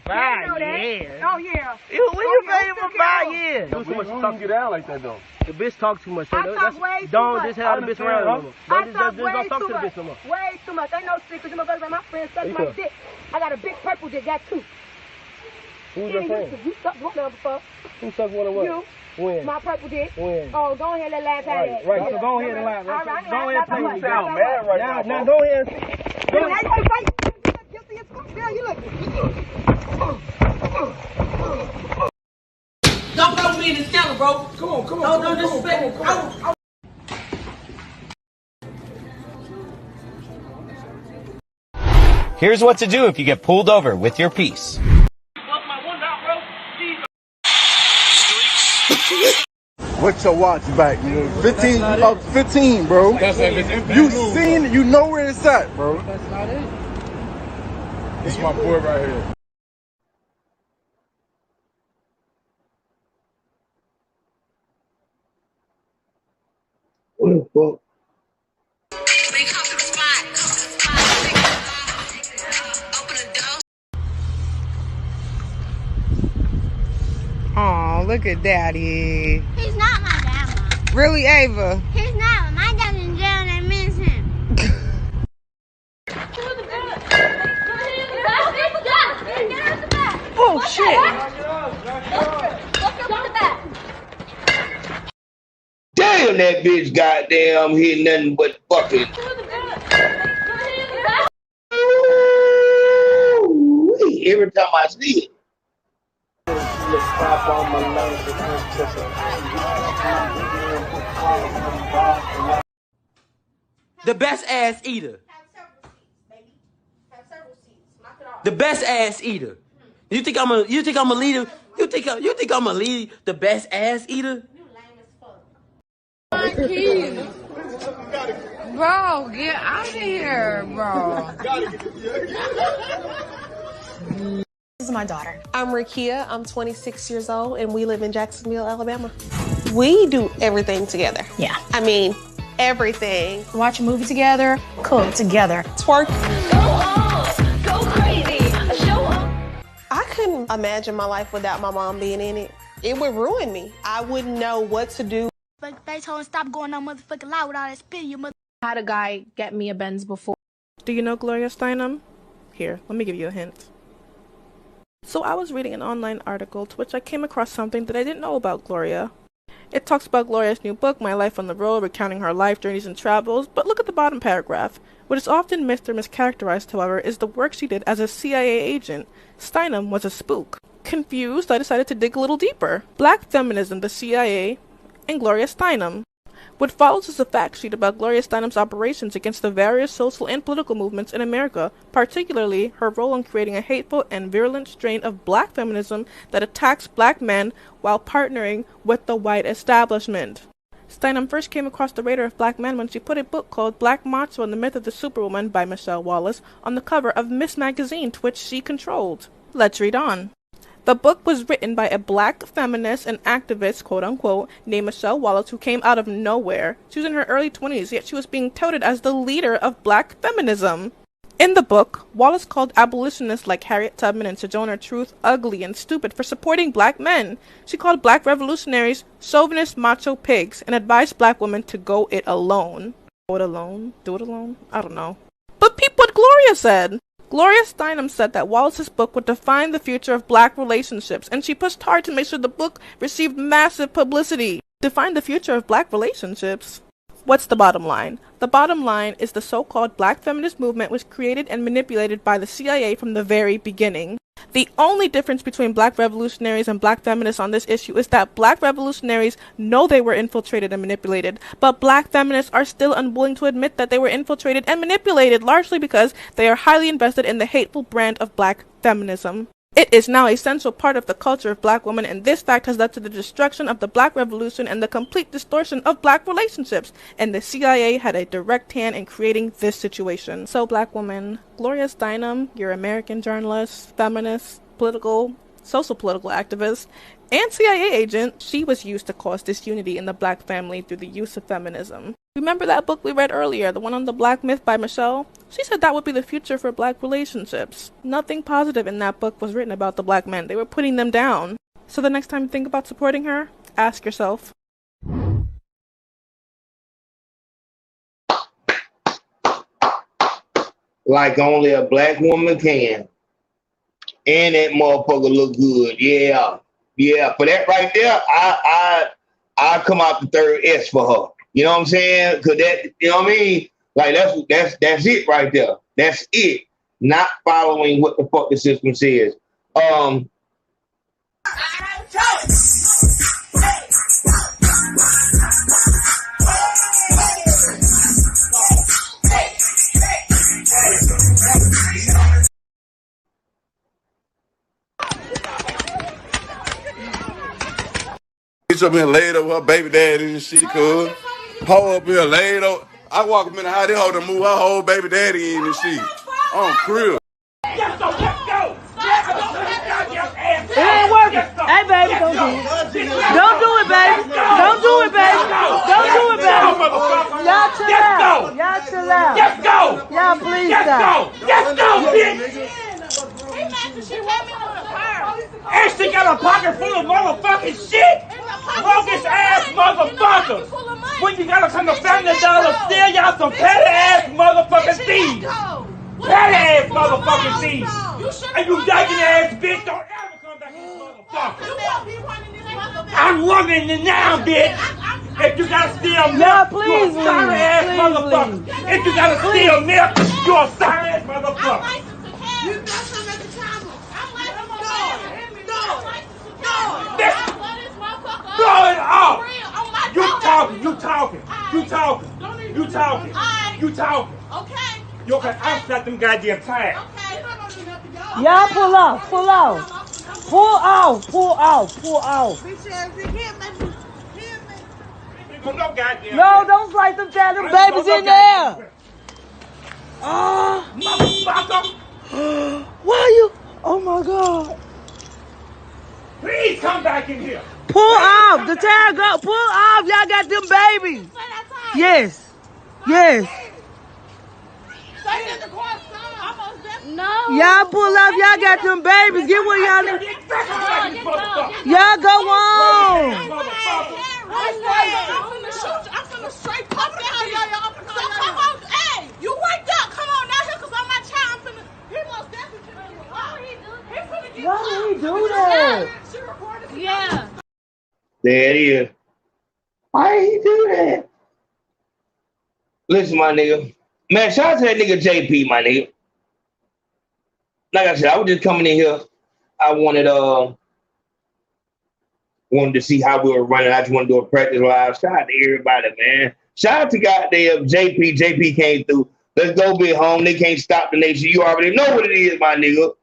5 years. Oh yeah. When you pay for 5 years? Too much to talk you down like that though. The bitch talk too much. I talk way too don't much. just have the bitch around no more. I Don't talk just way don't talk too to the much. bitch no more. Way too much. Ain't no secret. My brother, my friend suck my dick. I got a big purple dick. Got 2. Who's your friend? You sucked one of them before. Who sucked one of what? You. When? My purple dick. When? Oh, go ahead and let laugh at it. Right, so go ahead and laugh. All right, go ahead and play with sound mad right now. Now go ahead and You ain't gonna fight. You look guilty as fuck. Girl, you look. Don't throw me in the scandal, bro. Come on. Don't disrespect me. Here's what to do if you get pulled over with your piece. What's your watch back, you know? 15, bro. That's like it's You seen it, you know where it's at, bro. That's not it. This is my boy right here. What the fuck? Oh, look at Daddy. He's not my dad, Mom. Really, Ava? He's not. My dad's in jail and I miss him. Oh, shit. Damn, that bitch goddamn hit nothing but fucking. Ooh, every time I see it. The best ass eater. The best ass eater. You think I'm a leader? You think I'm a leader? The best ass eater? Bro, get out of here, bro. This is my daughter. I'm Rakia. I'm 26 years old, and we live in Jacksonville, Alabama. We do everything together. Yeah. I mean, everything. Watch a movie together, cook together. Twerk. Go off, go crazy, show up. I couldn't imagine my life without my mom being in it. It would ruin me. I wouldn't know what to do. But they told him stop going on motherfucking loud with all that spit in your mother. I had a guy get me a Benz before. Do you know Gloria Steinem? Here, let me give you a hint. So I was reading an online article to which I came across something that I didn't know about Gloria. It talks about Gloria's new book, My Life on the Road, recounting her life, journeys, and travels, but look at the bottom paragraph. What is often missed or mischaracterized, however, is the work she did as a CIA agent. Steinem was a spook. Confused, I decided to dig a little deeper. Black feminism, the CIA, and Gloria Steinem. What follows is a fact sheet about Gloria Steinem's operations against the various social and political movements in America, particularly her role in creating a hateful and virulent strain of black feminism that attacks black men while partnering with the white establishment. Steinem first came across the radar of black men when she put a book called Black Macho and the Myth of the Superwoman by Michelle Wallace on the cover of Miss Magazine, to which she controlled. Let's read on. The book was written by a black feminist and activist, quote-unquote, named Michelle Wallace, who came out of nowhere. She was in her early 20s, yet she was being touted as the leader of black feminism. In the book, Wallace called abolitionists like Harriet Tubman and Sojourner Truth ugly and stupid for supporting black men. She called black revolutionaries chauvinist macho pigs and advised black women to go it alone. Go it alone? Do it alone? I don't know. But peep what Gloria said. Gloria Steinem said that Wallace's book would define the future of black relationships, and she pushed hard to make sure the book received massive publicity. Define the future of black relationships? What's the bottom line? The bottom line is the so-called black feminist movement was created and manipulated by the CIA from the very beginning. The only difference between black revolutionaries and black feminists on this issue is that black revolutionaries know they were infiltrated and manipulated, but black feminists are still unwilling to admit that they were infiltrated and manipulated, largely because they are highly invested in the hateful brand of black feminism. It is now a central part of the culture of black women, and this fact has led to the destruction of the black revolution and the complete distortion of black relationships, and the CIA had a direct hand in creating this situation. So black woman, Gloria Steinem, your American journalist, feminist, social political activist, and CIA agent, she was used to cause disunity in the black family through the use of feminism. Remember that book we read earlier, the one on the Black Myth by Michelle? She said that would be the future for black relationships. Nothing positive in that book was written about the black men. They were putting them down. So the next time you think about supporting her, ask yourself. Like only a black woman can. And that motherfucker look good. Yeah. Yeah, for that right there, I come out the third S for her. You know what I'm saying? Cause that, you know what I mean? Like that's it right there. That's it. Not following what the fuck the system says. Bitch up here laid up with her baby daddy and shit, cuz. Hoe up here laid up. I walk up in the house, they hold to move her whole baby daddy in and shit. On crib. It ain't working. Hey, baby, don't do it. Don't do it, baby. Don't do it, baby. Don't do it, baby. Y'all chill out. Y'all chill out. Just go. Y'all please Just stop. go. Just go, bitch. And she got a pocket full of motherfucking shit. Bogus ass motherfuckers. When you gotta come to Family Dollar, steal y'all some petty ass motherfucking thieves. Petty ass motherfucking thieves. And you dyking ass bitch, don't ever come back in this motherfucker. I'm running it now, bitch. If you gotta steal milk, you a sorry ass motherfucker. If you gotta steal milk, you a sorry ass motherfucker. Throw it off. You talking. Okay. You okay? I'll shut them goddamn tires. Y'all pull off. Pull off. Pull off. Pull off. Pull off. No, don't slice them child. Them babies in there. Why you? Oh my God. Please come back in here. Pull off. The tire go. Pull off. Y'all got them babies. Yes. Yes. No. Y'all pull off. Y'all got them babies. Get where y'all need. Y'all go on. I'm finna straight pop down, y'all. So come on, hey, you wake up. Come on down here, cause I'm my child. He most definitely finna get caught. Why did he do that? Yeah. There it is. Why did he do that? Listen, my nigga. Man, shout out to that nigga JP, my nigga. Like I said, I was just coming in here. I wanted to see how we were running. I just want to do a practice live. Shout out to everybody, man. Shout out to goddamn JP. JP came through. Let's go be home. They can't stop the nation. You already know what it is, my nigga.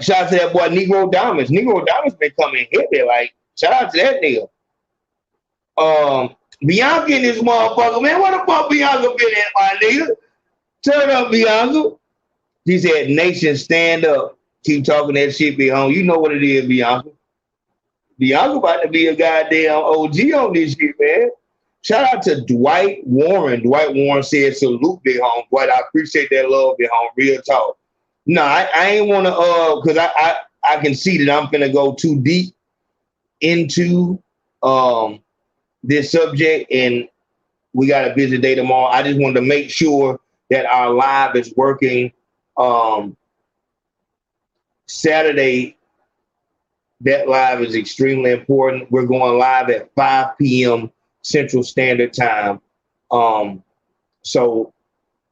Shout out to that boy Negro Diamonds. Negro Diamonds been coming heavy. Like, shout out to that nigga. Bianca in this motherfucker, man. What the fuck Bianca been at, my nigga? Turn up, Bianca. She said, nation, stand up. Keep talking that shit, be home. You know what it is, Bianca. Bianca about to be a goddamn OG on this shit, man. Shout out to Dwight Warren. Dwight Warren said, salute, big home. Dwight, I appreciate that love, big home. Real talk. No, I ain't want to, because I can see that I'm finna go too deep into this subject, and we got a busy day tomorrow. I just wanted to make sure that our live is working. Saturday, that live is extremely important. We're going live at 5 p.m. Central Standard Time. So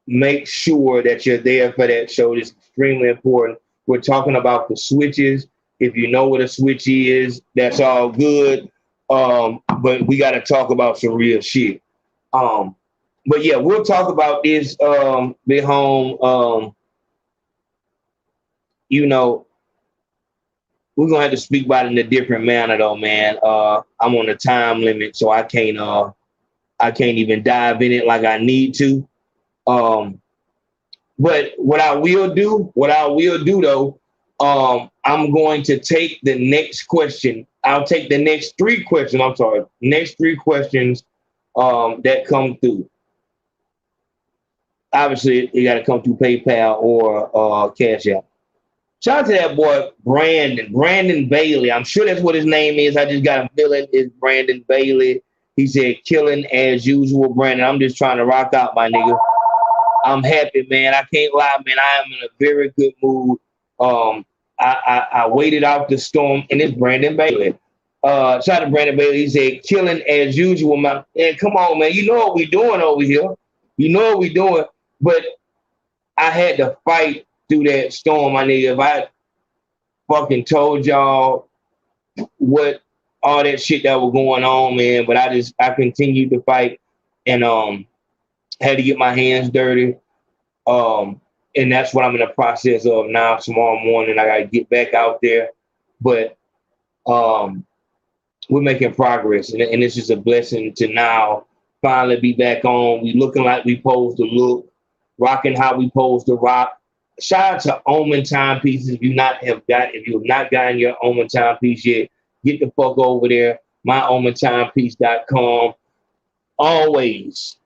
make sure that you're there for that show. It's extremely important. We're talking about the switches. If you know what a switch is, that's all good. But we got to talk about some real shit. But yeah, we'll talk about this big home. You know, we're gonna have to speak about it in a different manner though, man. I'm on a time limit, so I can't even dive in it like I need to. But what I will do though, I'm going to take the next question. I'll take the next three questions. Next three questions that come through. Obviously, you got to come through PayPal or Cash App. Shout out to that boy, Brandon Bailey. I'm sure that's what his name is. I just got a feeling it's Brandon Bailey. He said, killing as usual, Brandon. I'm just trying to rock out, my nigga. I'm happy, man. I can't lie, man. I am in a very good mood. I I waited out the storm, and it's Brandon Bailey. Shout out to Brandon Bailey. He said, killing as usual, man. And come on, man. You know what we doing over here. You know what we doing. But I had to fight through that storm, my nigga. If I fucking told y'all what all that shit that was going on, man, but I continued to fight and had to get my hands dirty. And that's what I'm in the process of now. Tomorrow morning, I got to get back out there. But we're making progress. And it's just a blessing to now finally be back on. We looking like we supposed to look, rocking how we supposed to rock. Shout out to Omen Timepieces. If you have not gotten your Omen Timepiece yet, get the fuck over there. myomenttimepiece.com. Always.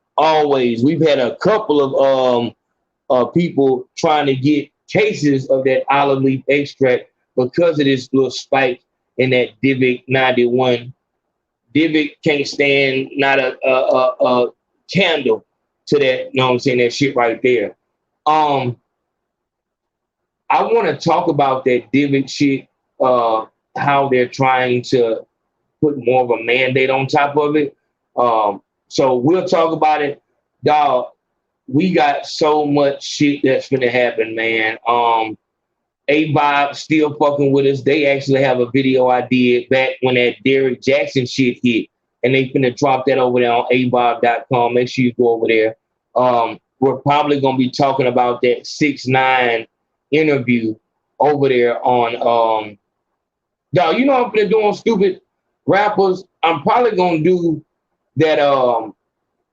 We've had a couple of people trying to get cases of that olive leaf extract because of this little spike in that Divic 91. Divic can't stand not a candle to that, you know what I'm saying, that shit right there. I want to talk about that Divic shit, how they're trying to put more of a mandate on top of it. So we'll talk about it. Dog, we got so much shit that's gonna happen, man. AVYBE still fucking with us. They actually have a video I did back when that Derrick Jackson shit hit, and they finna drop that over there on AVYBE.com. Make sure you go over there. We're probably gonna be talking about that 6ix9ine interview over there on dog, you know I'm finna do on stupid rappers. I'm probably gonna do that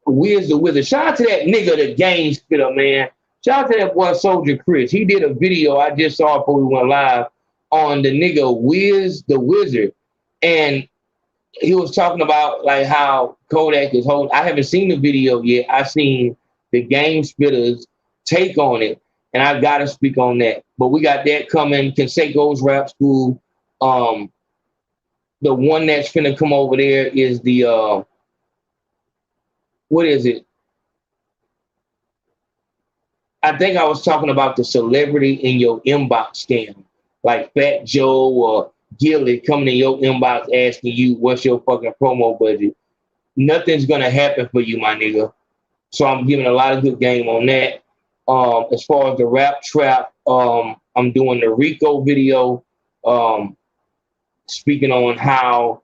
Wiz the Wizard. Shout out to that nigga, the game spitter, man. Shout out to that boy Soldier Chris. He did a video I just saw before we went live on the nigga Wiz the Wizard. And he was talking about like how Kodak is holding. I haven't seen the video yet. I seen the game spitters take on it. And I gotta speak on that. But we got that coming. Consaco's Rap School. The one that's finna come over there is the what is it? I think I was talking about the celebrity in your inbox scam, like Fat Joe or Gilly coming in your inbox asking you what's your fucking promo budget. Nothing's gonna happen for you, my nigga. So I'm giving a lot of good game on that. As far as the rap trap, I'm doing the Rico video, speaking on how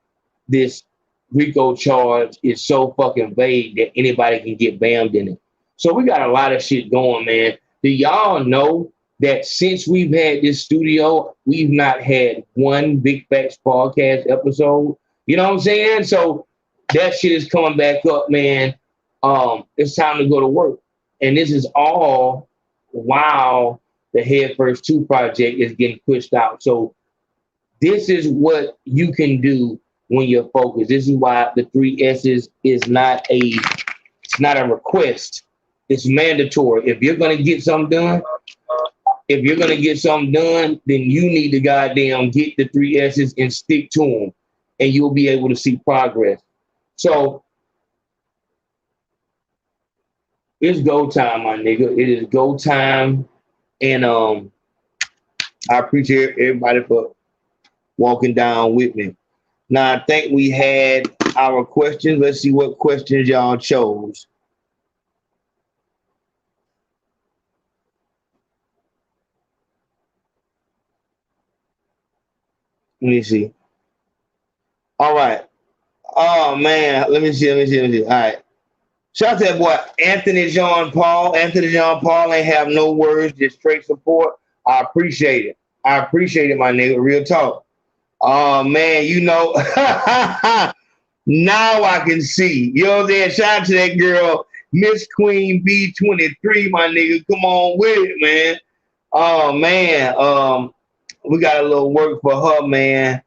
this Rico charge is so fucking vague that anybody can get bammed in it. So we got a lot of shit going, man. Do y'all know that since we've had this studio, we've not had one Big Facts podcast episode? You know what I'm saying? So that shit is coming back up, man. It's time to go to work. And this is all while the Head First 2 project is getting pushed out. So this is what you can do when you're focused. This is why the 3 S's is not a request. It's mandatory. If you're gonna get something done, then you need to goddamn get the 3 S's and stick to them, and you'll be able to see progress. So it's go time, my nigga. It is go time, and I appreciate everybody for walking down with me. Now, I think we had our questions. Let's see what questions y'all chose. Let me see. All right. Oh, man. Let me see. All right. Shout out to that boy, Anthony John Paul. Anthony John Paul ain't have no words, just straight support. I appreciate it. My nigga. Real talk. Oh, man, you know, now I can see. You know what I'm saying? Shout out to that girl, Miss Queen B23, my nigga. Come on with it, man. Oh, man. We got a little work for her, man.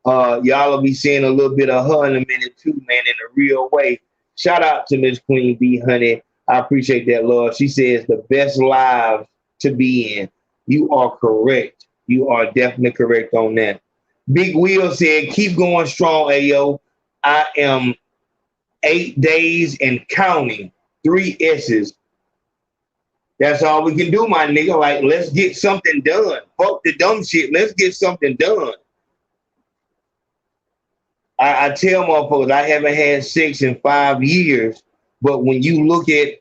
Y'all will be seeing a little bit of her in a minute, too, man, in a real way. Shout out to Miss Queen B, honey. I appreciate that, love. She says the best lives to be in. You are correct. You are definitely correct on that. Big Wheel said, keep going strong, Ayo. I am 8 days and counting. 3 S's. That's all we can do, my nigga. Like, let's get something done. Fuck the dumb shit. Let's get something done. I tell motherfuckers I haven't had sex in 5 years, but when you look at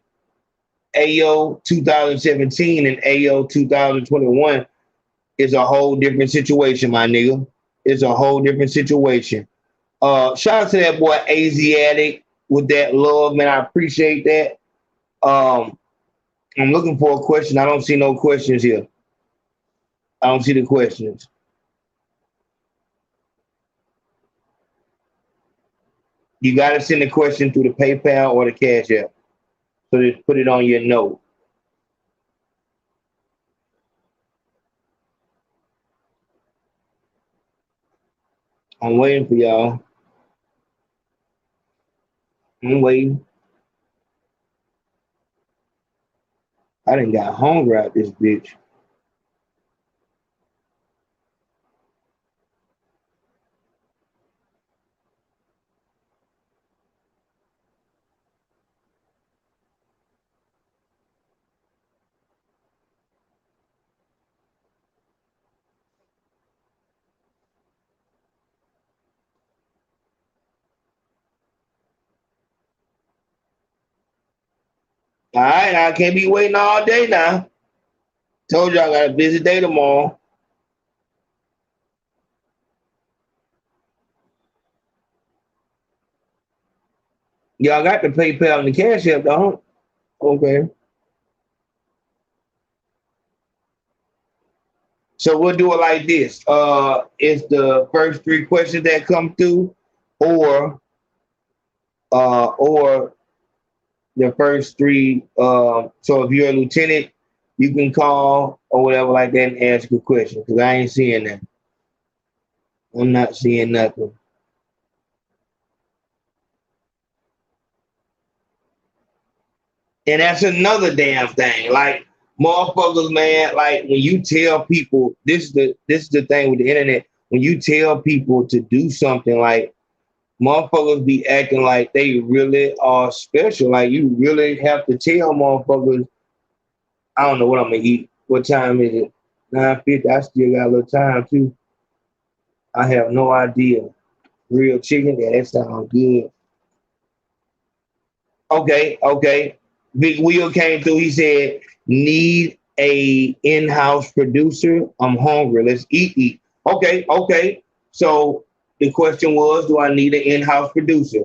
AO 2017 and AO 2021, it's a whole different situation, my nigga. It's a whole different situation. Shout out to that boy Asiatic with that love, man. I appreciate that. I'm looking for a question. I don't see no questions here. I don't see the questions. You got to send the question through the PayPal or the Cash App. So just put it on your note. I'm waiting for y'all. I'm waiting. I done got hungry out this bitch. All right, I can't be waiting all day now. Told you I got a busy day tomorrow. Y'all got the PayPal and the Cash App, don't? Okay. So we'll do it like this. It's the first 3 questions that come through, or the first 3. So if you're a lieutenant, you can call or whatever like that and ask a question, because I ain't seeing that. I'm not seeing nothing. And that's another damn thing. Like, motherfuckers, man, like when you tell people, this is the thing with the internet, when you tell people to do something, like motherfuckers be acting like they really are special. Like, you really have to tell motherfuckers, I don't know what I'm gonna eat. What time is it? 9:50. I still got a little time too. I have no idea. Real chicken, yeah, that sounds good. Okay. Big Wheel came through. He said, need a in-house producer. I'm hungry. Let's eat. Okay. So the question was, do I need an in-house producer?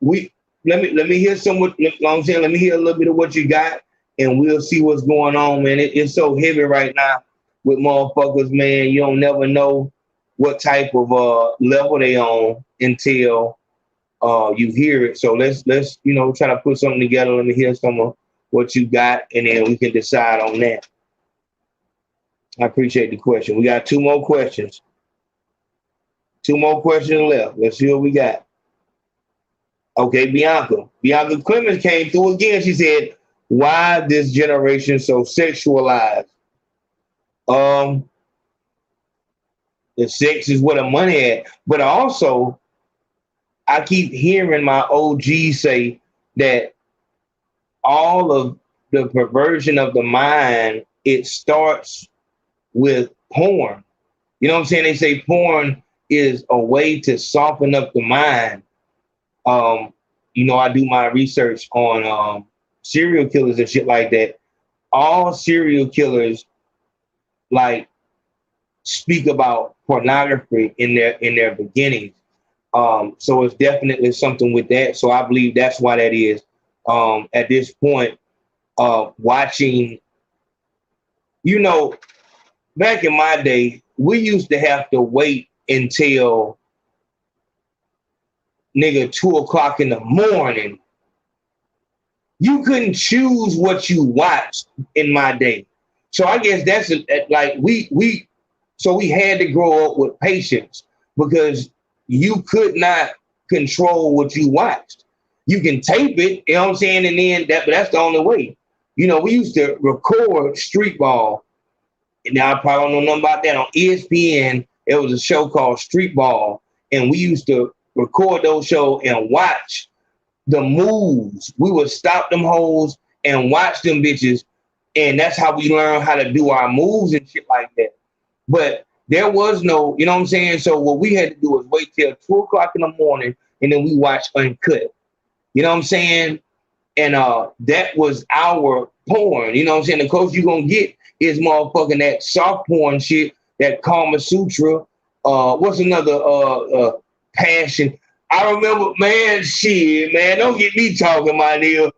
We let me hear some. What I'm saying. Let me hear a little bit of what you got, and we'll see what's going on, man. It's so heavy right now with motherfuckers, man. You don't never know what type of level they on until you hear it. So let's try to put something together. Let me hear some of what you got, and then we can decide on that. I appreciate the question. We got 2 more questions. 2 more questions left. Let's see what we got. Okay, Bianca Clemens came through again. She said, why this generation so sexualized? The sex is where the money at. But also, I keep hearing my OG say that all of the perversion of the mind, it starts with porn. You know what I'm saying? They say porn is a way to soften up the mind. I do my research on serial killers and shit like that. All serial killers like speak about pornography in their beginnings. So it's definitely something with that. So I believe that's why that is. At this point, watching, back in my day, we used to have to wait until 2:00 in the morning. You couldn't choose what you watched in my day. So I guess that's like we had to grow up with patience, because you could not control what you watched. You can tape it, you know what I'm saying? And then that's the only way. We used to record street ball. Now I probably don't know nothing about that. On ESPN, it was a show called Street Ball. And we used to record those shows and watch the moves. We would stop them hoes and watch them bitches. And that's how we learn how to do our moves and shit like that. But there was no, you know what I'm saying? So what we had to do was wait till 2 o'clock in the morning and then we watch Uncut. You know what I'm saying? And that was our porn. You know what I'm saying? The closest you're going to get is motherfucking that soft porn shit, that Kama Sutra. What's another passion? I remember, man, shit, man, don't get me talking, my nigga.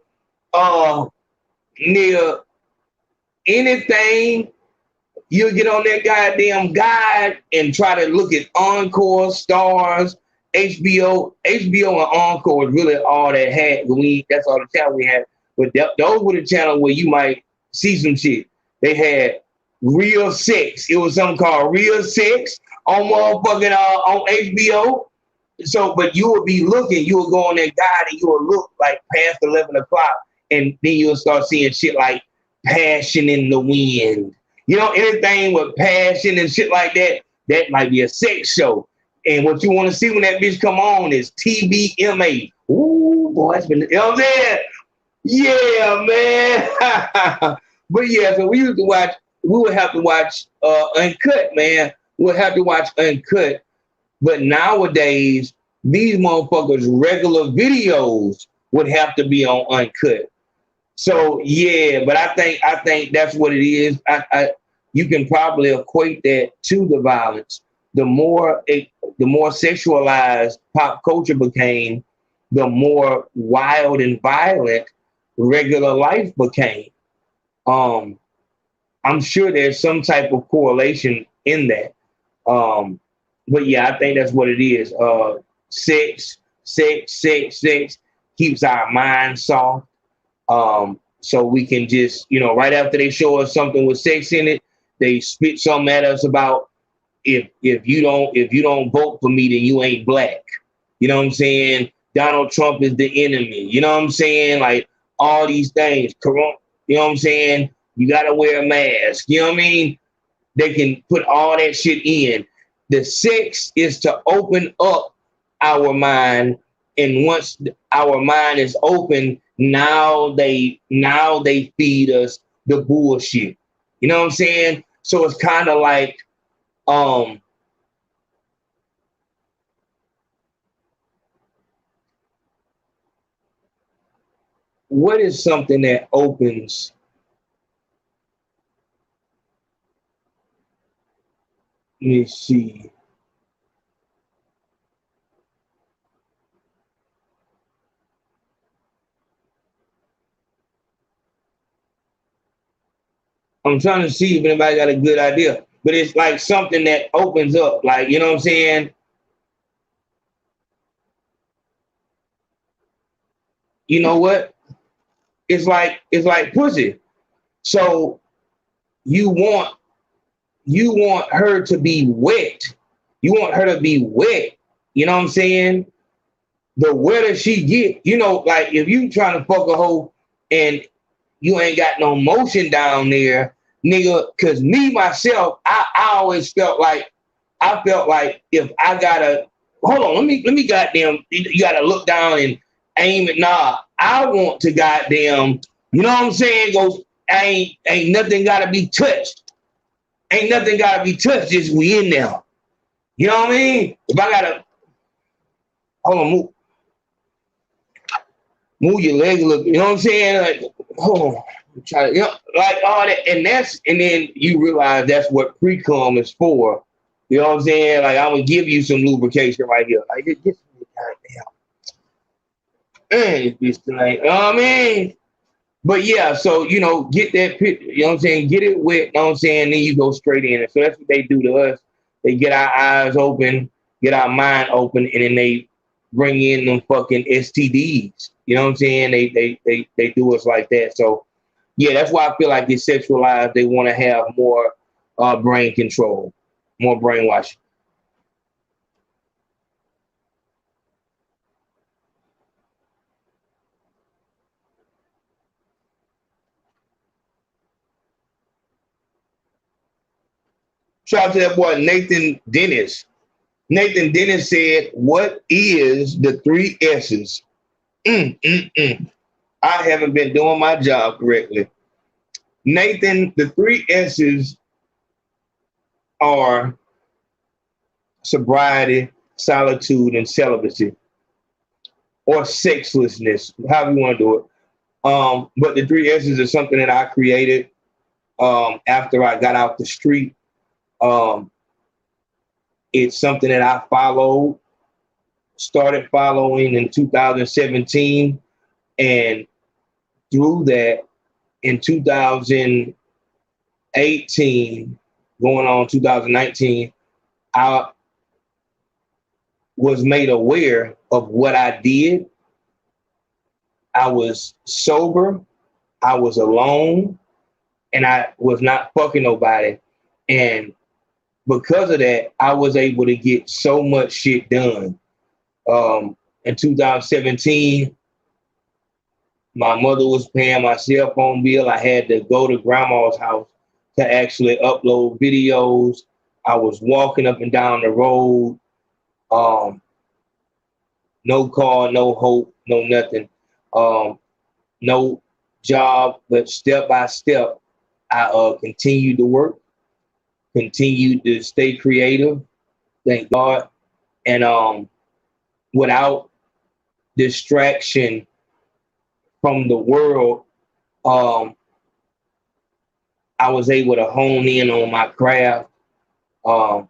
Nigga, anything, you'll get on that goddamn guide and try to look at Encore, Stars, HBO. HBO and Encore is really all that had. That's all the channel we had. But those were the channels where you might see some shit. They had Real Sex. It was something called Real Sex on motherfucking on HBO. So, but you would be looking, you would go on that guide and you would look like past 11 o'clock, and then you'll start seeing shit like Passion in the Wind. You know, anything with passion and shit like that, that might be a sex show. And what you want to see when that bitch come on is TVMA. Ooh, boy, that's been, you know what I'm saying? Yeah, man. But yeah, so we used to watch, we would have to watch Uncut, man. We'll have to watch Uncut. But nowadays, these motherfuckers' regular videos would have to be on Uncut. So yeah, but I think that's what it is. You can probably equate that to the violence. The more sexualized pop culture became, the more wild and violent regular life became. I'm sure there's some type of correlation in that. But yeah, I think that's what it is. Sex keeps our mind soft. So we can just, you know, right after they show us something with sex in it, they spit something at us about if you don't vote for me, then you ain't black. You know what I'm saying? Donald Trump is the enemy. You know what I'm saying? Like all these things. Corona, you know what I'm saying? You gotta wear a mask. You know what I mean? They can put all that shit in. The sex is to open up our mind, and once our mind is open, now they feed us the bullshit. You know what I'm saying? So it's kind of like what is something that opens? Let me see. I'm trying to see if anybody got a good idea, but it's like something that opens up, like, you know what I'm saying? You know what? It's like pussy. So you want her to be wet. You want her to be wet. You know what I'm saying? The wetter she get, you know, like if you trying to fuck a hoe and you ain't got no motion down there, nigga, cause me, myself, I always felt like if I gotta, hold on, let me goddamn, you gotta look down and aim it. Nah, I want to goddamn, you know what I'm saying? Goes, ain't nothing gotta be touched. Ain't nothing gotta be touched, just we in there. You know what I mean? If I gotta, hold on, move your leg a little, you know what I'm saying? Like, hold on. Try to, you know, like all that, and then you realize that's what pre-cum is for. You know what I'm saying? Like, I'm gonna give you some lubrication right here. Like, get goddamn. This tonight. You know what I mean? But yeah, so you know, get that pit, you know what I'm saying? Get it wet, you know what I'm saying? Then you go straight in. And so that's what they do to us. They get our eyes open, get our mind open, and then they bring in them fucking STDs. You know what I'm saying? They do us like that. So yeah, that's why I feel like it's sexualized. They want to have more brain control, more brainwashing. Shout out to that boy Nathan Dennis. Nathan Dennis said, "What is the 3 S's?" I haven't been doing my job correctly. Nathan, the 3 S's are sobriety, solitude, and celibacy, or sexlessness, however you want to do it. But the 3 S's is something that I created after I got out the street. It's something that I started following in 2017. And through that, in 2018, going on 2019, I was made aware of what I did. I was sober, I was alone, and I was not fucking nobody. And because of that, I was able to get so much shit done. In 2017, my mother was paying my cell phone bill. I had to go to grandma's house to actually upload videos. I was walking up and down the road. No car, no hope, no nothing. No job, but step by step, I continued to work, continued to stay creative, thank God. And without distraction from the world, I was able to hone in on my craft. A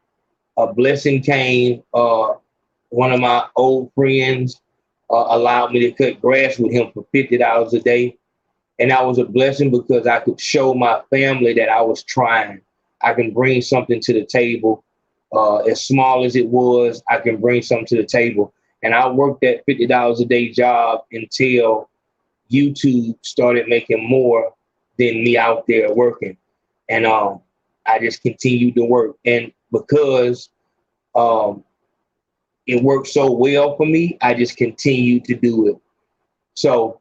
blessing came. One of my old friends allowed me to cut grass with him for $50 a day. And that was a blessing because I could show my family that I was trying. I can bring something to the table. As small as it was, I can bring something to the table. And I worked that $50 a day job until YouTube started making more than me out there working. And I just continued to work. And because it worked so well for me, I just continued to do it. So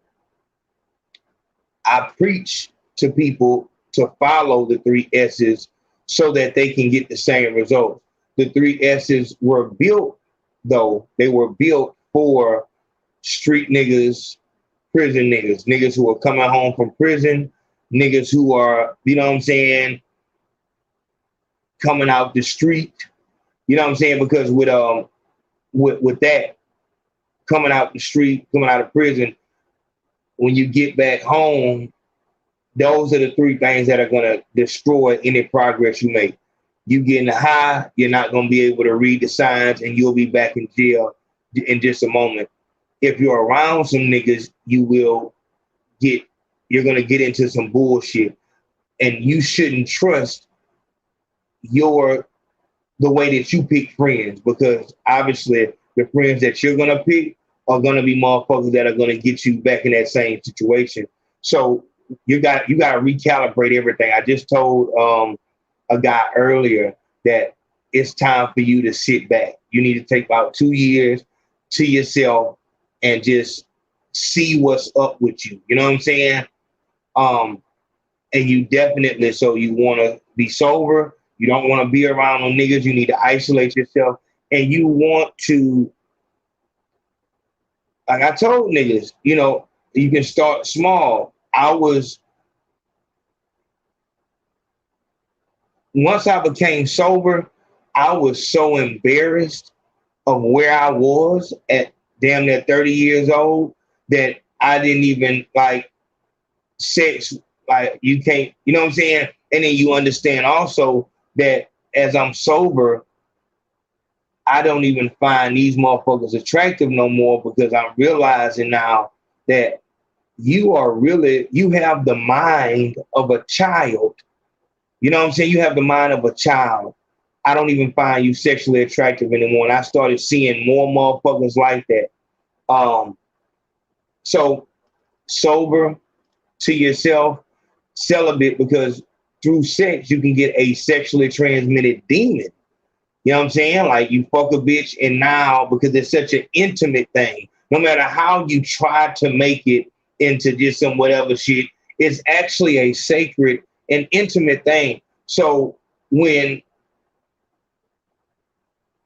I preach to people to follow the 3 S's so that they can get the same results. The 3 S's were built, though, they were built for street niggas, prison niggas who are coming home from prison, niggas who are, you know what I'm saying, coming out the street. You know what I'm saying? Because with that, coming out the street, coming out of prison, when you get back home, those are the 3 things that are going to destroy any progress you make. You getting high, you're not going to be able to read the signs, and you'll be back in jail in just a moment. If you're around some niggas, you're going to get into some bullshit, and you shouldn't trust the way that you pick friends, because obviously the friends that you're going to pick are going to be motherfuckers that are going to get you back in that same situation. So you got to recalibrate everything. I just told a guy earlier that it's time for you to sit back. You need to take about 2 years to yourself and just see what's up with you. You know what I'm saying? And you definitely, so you want to be sober. You don't want to be around no niggas. You need to isolate yourself. And you want to, like I told niggas, you know, you can start small. Once I became sober, I was so embarrassed of where I was at damn near 30 years old that I didn't even like sex. Like, you can't, you know what I'm saying? And then you understand also that as I'm sober, I don't even find these motherfuckers attractive no more, because I'm realizing now that you have the mind of a child. You know what I'm saying? You have the mind of a child. I don't even find you sexually attractive anymore. And I started seeing more motherfuckers like that. So sober, to yourself, celibate, because through sex, you can get a sexually transmitted demon. You know what I'm saying? Like, you fuck a bitch, and now, because it's such an intimate thing, no matter how you try to make it into just some whatever shit, it's actually a sacred and intimate thing. So when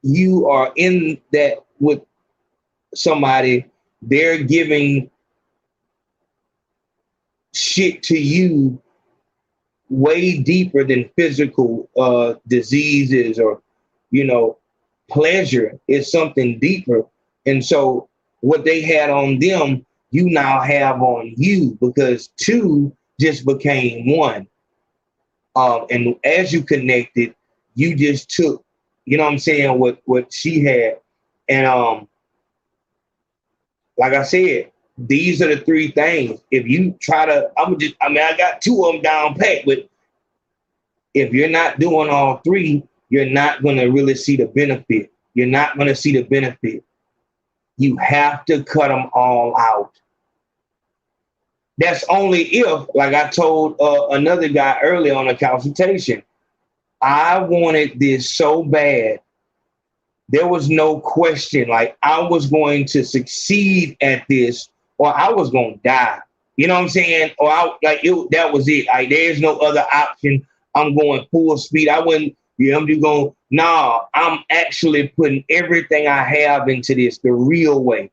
you are in that with somebody, they're giving shit to you way deeper than physical diseases or, you know, pleasure. Is something deeper. And so what they had on them, you now have on you, because two just became one. And as you connected, you just took, you know what I'm saying, what she had. And like I said, these are the three things. If you try to, I got two of them down pat, but if you're not doing all three, you're not going to really see the benefit. You're not going to see the benefit. You have to cut them all out. That's only if, like I told another guy earlier on a consultation, I wanted this so bad. There was no question. Like, I was going to succeed at this, or I was going to die. You know what I'm saying? Or that was it. Like, there's no other option. I'm going full speed. I wouldn't, I'm just going, nah, I'm actually putting everything I have into this the real way.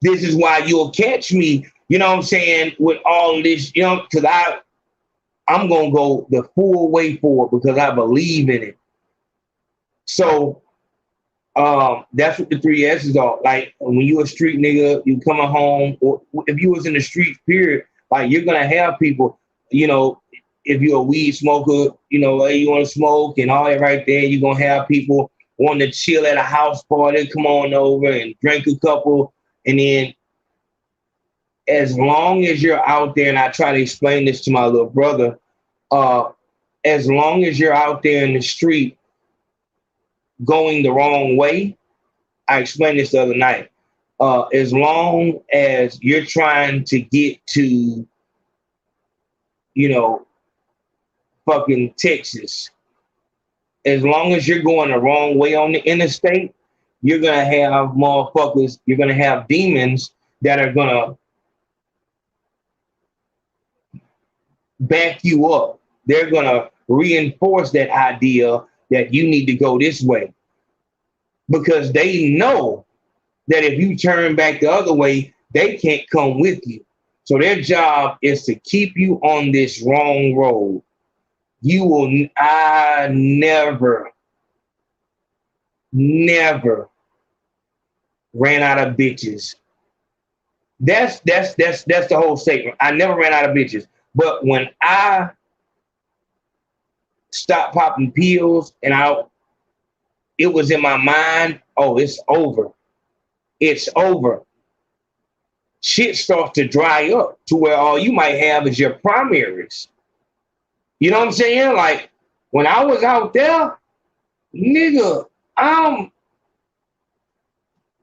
This is why you'll catch me, you know what I'm saying, with all this, you know, because I'm going to go the full way for it because I believe in it. So that's what the 3 S's are. Like, when you a street nigga, you coming home, or if you was in the street, period, like, you're going to have people, you know, if you're a weed smoker, you know, hey, you want to smoke and all that right there, you're going to have people wanting to chill at a house party, come on over and drink a couple. And then as long as you're out there, and I try to explain this to my little brother, as long as you're out there in the street going the wrong way, I explained this the other night, as long as you're trying to get to, you know, fucking Texas, as long as you're going the wrong way on the interstate, you're going to have motherfuckers, you're going to have demons that are going to back you up. They're going to reinforce that idea that you need to go this way, because they know that if you turn back the other way, they can't come with you. So their job is to keep you on this wrong road. I never ran out of bitches. That's the whole statement. I never ran out of bitches. But when I stopped popping pills and it was in my mind, oh, it's over. It's over. Shit starts to dry up to where all you might have is your primaries. You know what I'm saying? Like, when I was out there, nigga,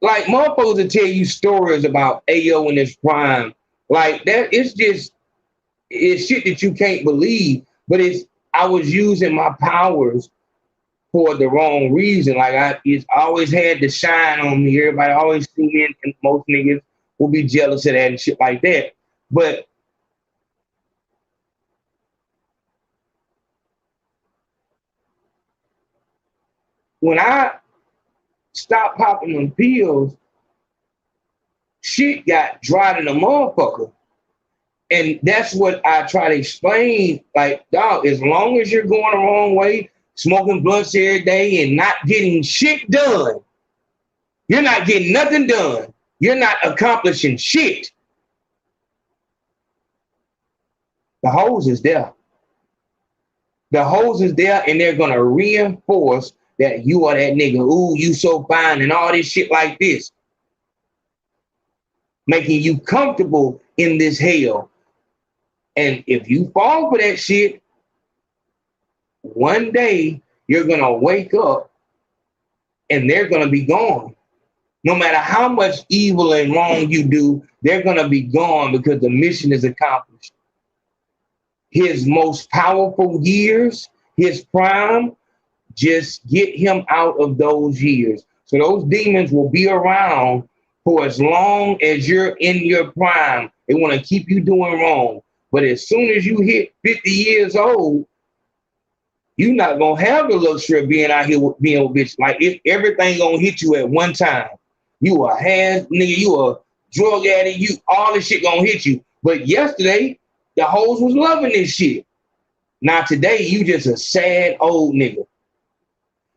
like, motherfuckers will tell you stories about Ayo in his prime. Like, that, it's shit that you can't believe. But I was using my powers for the wrong reason. Like, it's always had to shine on me. Everybody always see me, and most niggas will be jealous of that and shit like that. But when I stopped popping them pills, shit got dry to the motherfucker. And that's what I try to explain. Like, dog, as long as you're going the wrong way, smoking blunts every day and not getting shit done, you're not getting nothing done. You're not accomplishing shit. The hose is there. The hose is there, and they're going to reinforce that you are that nigga. Ooh, you so fine and all this shit like this. Making you comfortable in this hell. And if you fall for that shit, one day you're going to wake up and they're going to be gone. No matter how much evil and wrong you do, they're going to be gone because the mission is accomplished. His most powerful years, his prime, just get him out of those years. So those demons will be around for as long as you're in your prime. They want to keep you doing wrong. But as soon as you hit 50 years old, you're not going to have the luxury of being out here being with bitch. Like, everything going to hit you at one time. You a nigga, you a drug addict, all this shit going to hit you. But yesterday, the hoes was loving this shit. Now today, you just a sad old nigga.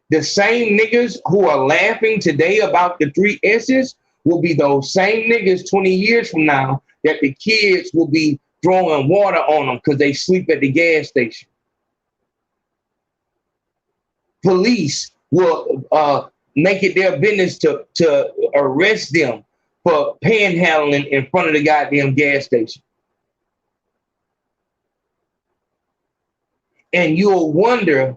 The same niggas who are laughing today about the 3 S's will be those same niggas 20 years from now that the kids will be throwing water on them because they sleep at the gas station. Police will make it their business to arrest them for panhandling in front of the goddamn gas station. And you'll wonder,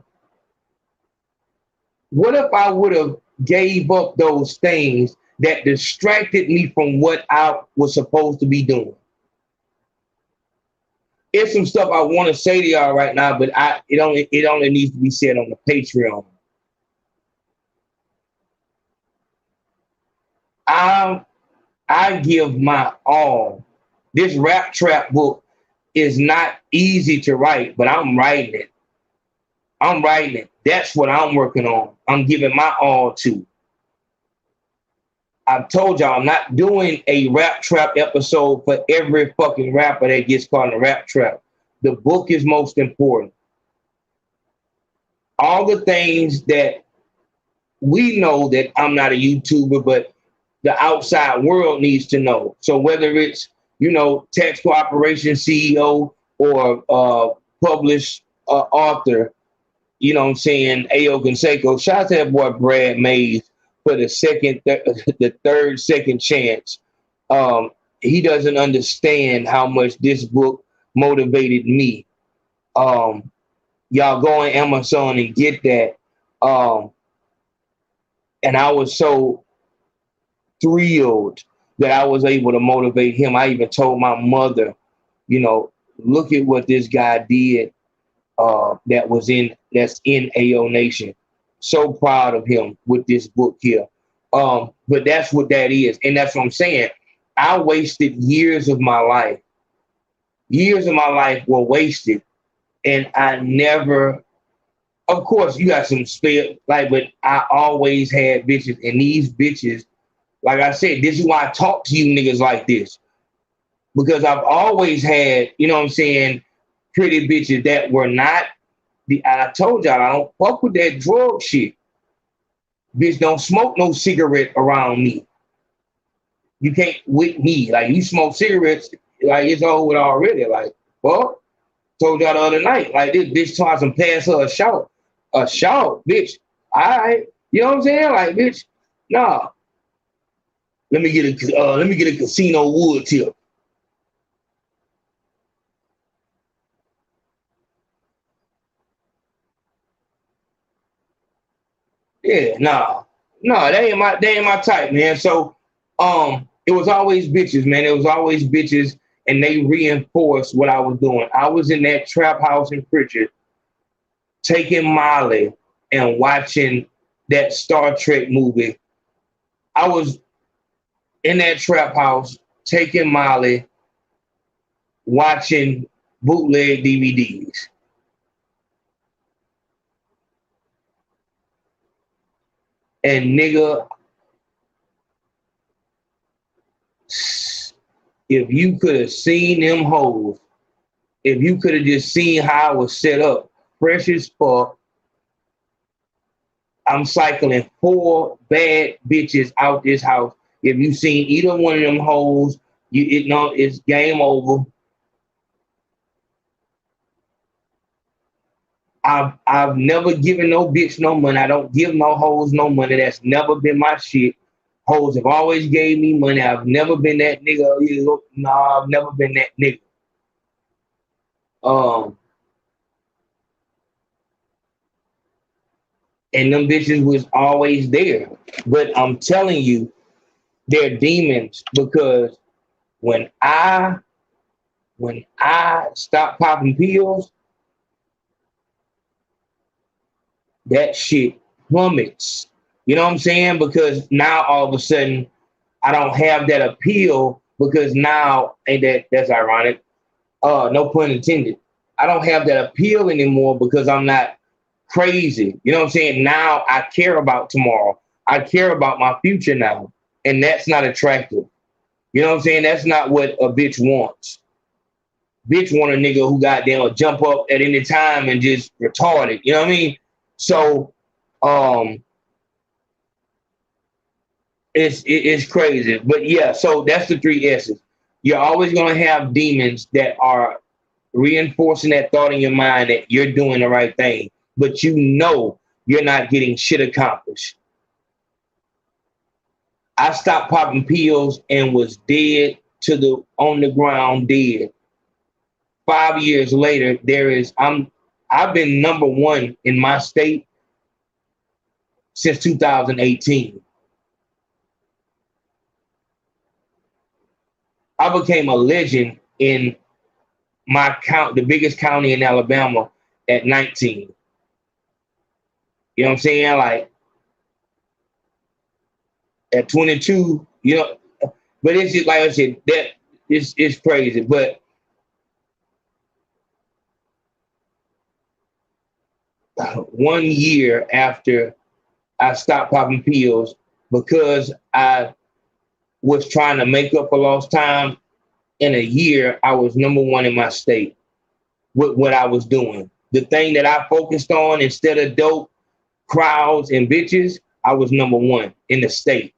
what if I would have gave up those things that distracted me from what I was supposed to be doing? It's some stuff I want to say to y'all right now, but it only needs to be said on the Patreon. I give my all. This rap trap book is not easy to write, but I'm writing it. I'm writing it. That's what I'm working on. I'm giving my all to. I've told y'all I'm not doing a rap trap episode for every fucking rapper that gets caught in a rap trap. The book is most important. All the things that we know that I'm not a YouTuber, but the outside world needs to know. So whether it's, tax cooperation CEO or published author, A.O. Consaco, shout out to that boy Brad Mays for the third second chance. He doesn't understand how much this book motivated me. Y'all go on Amazon and get that. And I was so thrilled that I was able to motivate him. I even told my mother, look at what this guy did that's in AO Nation. So proud of him with this book here. But that's what that is. And that's what I'm saying. I wasted years of my life. Years of my life were wasted. And I never, of course, you got some spare, but I always had bitches. And these bitches, like I said, this is why I talk to you niggas like this. Because I've always had, pretty bitches that were not, I told y'all, I don't fuck with that drug shit. Bitch, don't smoke no cigarette around me. You can't with me. Like, you smoke cigarettes, it's over already. Well, told y'all the other night, this bitch trying to pass her a shout. A shout, bitch. All right. You know what I'm saying? Bitch, nah. Let me get a casino wood tip. Yeah, nah, they ain't my type, man. So, it was always bitches, man. It was always bitches, and they reinforced what I was doing. I was in that trap house in Pritchard, taking Molly and watching that Star Trek movie. I was in that trap house, taking Molly, watching bootleg DVDs. And nigga, if you could have seen them hoes, if you could have just seen how I was set up, fresh as fuck, I'm cycling 4 bad bitches out this house. If you seen either one of them hoes, it's game over. I've never given no bitch no money. I don't give no hoes no money. That's never been my shit. Hoes have always gave me money. I've never been that nigga. I've never been that nigga. And them bitches was always there. But I'm telling you, they're demons, because when I stopped popping pills, that shit plummets. You know what I'm saying? Because now all of a sudden I don't have that appeal, because now, that's ironic. No pun intended. I don't have that appeal anymore because I'm not crazy. You know what I'm saying? Now I care about tomorrow. I care about my future now. And that's not attractive. You know what I'm saying? That's not what a bitch wants. bitch want a nigga who goddamn jump up at any time and just retarded. You know what I mean? So it's crazy. But yeah, so that's the 3 S's. You're always gonna have demons that are reinforcing that thought in your mind that you're doing the right thing, but you know you're not getting shit accomplished. I stopped popping pills and was dead on the ground, dead. 5 years later, I've been number 1 in my state since 2018. I became a legend in my the biggest county in Alabama at 19. You know what I'm saying? Like at 22, you know, but it's just like I said, that it's crazy. But 1 year after I stopped popping pills, because I was trying to make up for lost time, in a year, I was number 1 in my state with what I was doing. The thing that I focused on instead of dope, crowds, and bitches, I was number 1 in the state.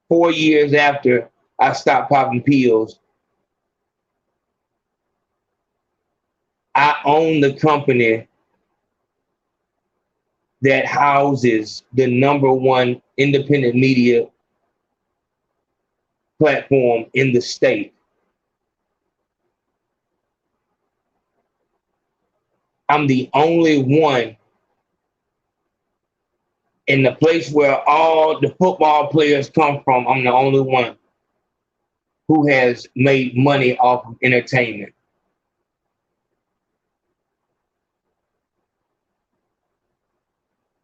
Four years after I stopped popping pills, I own the company that houses the number 1 independent media platform in the state. I'm the only one in the place where all the football players come from. I'm the only one who has made money off of entertainment.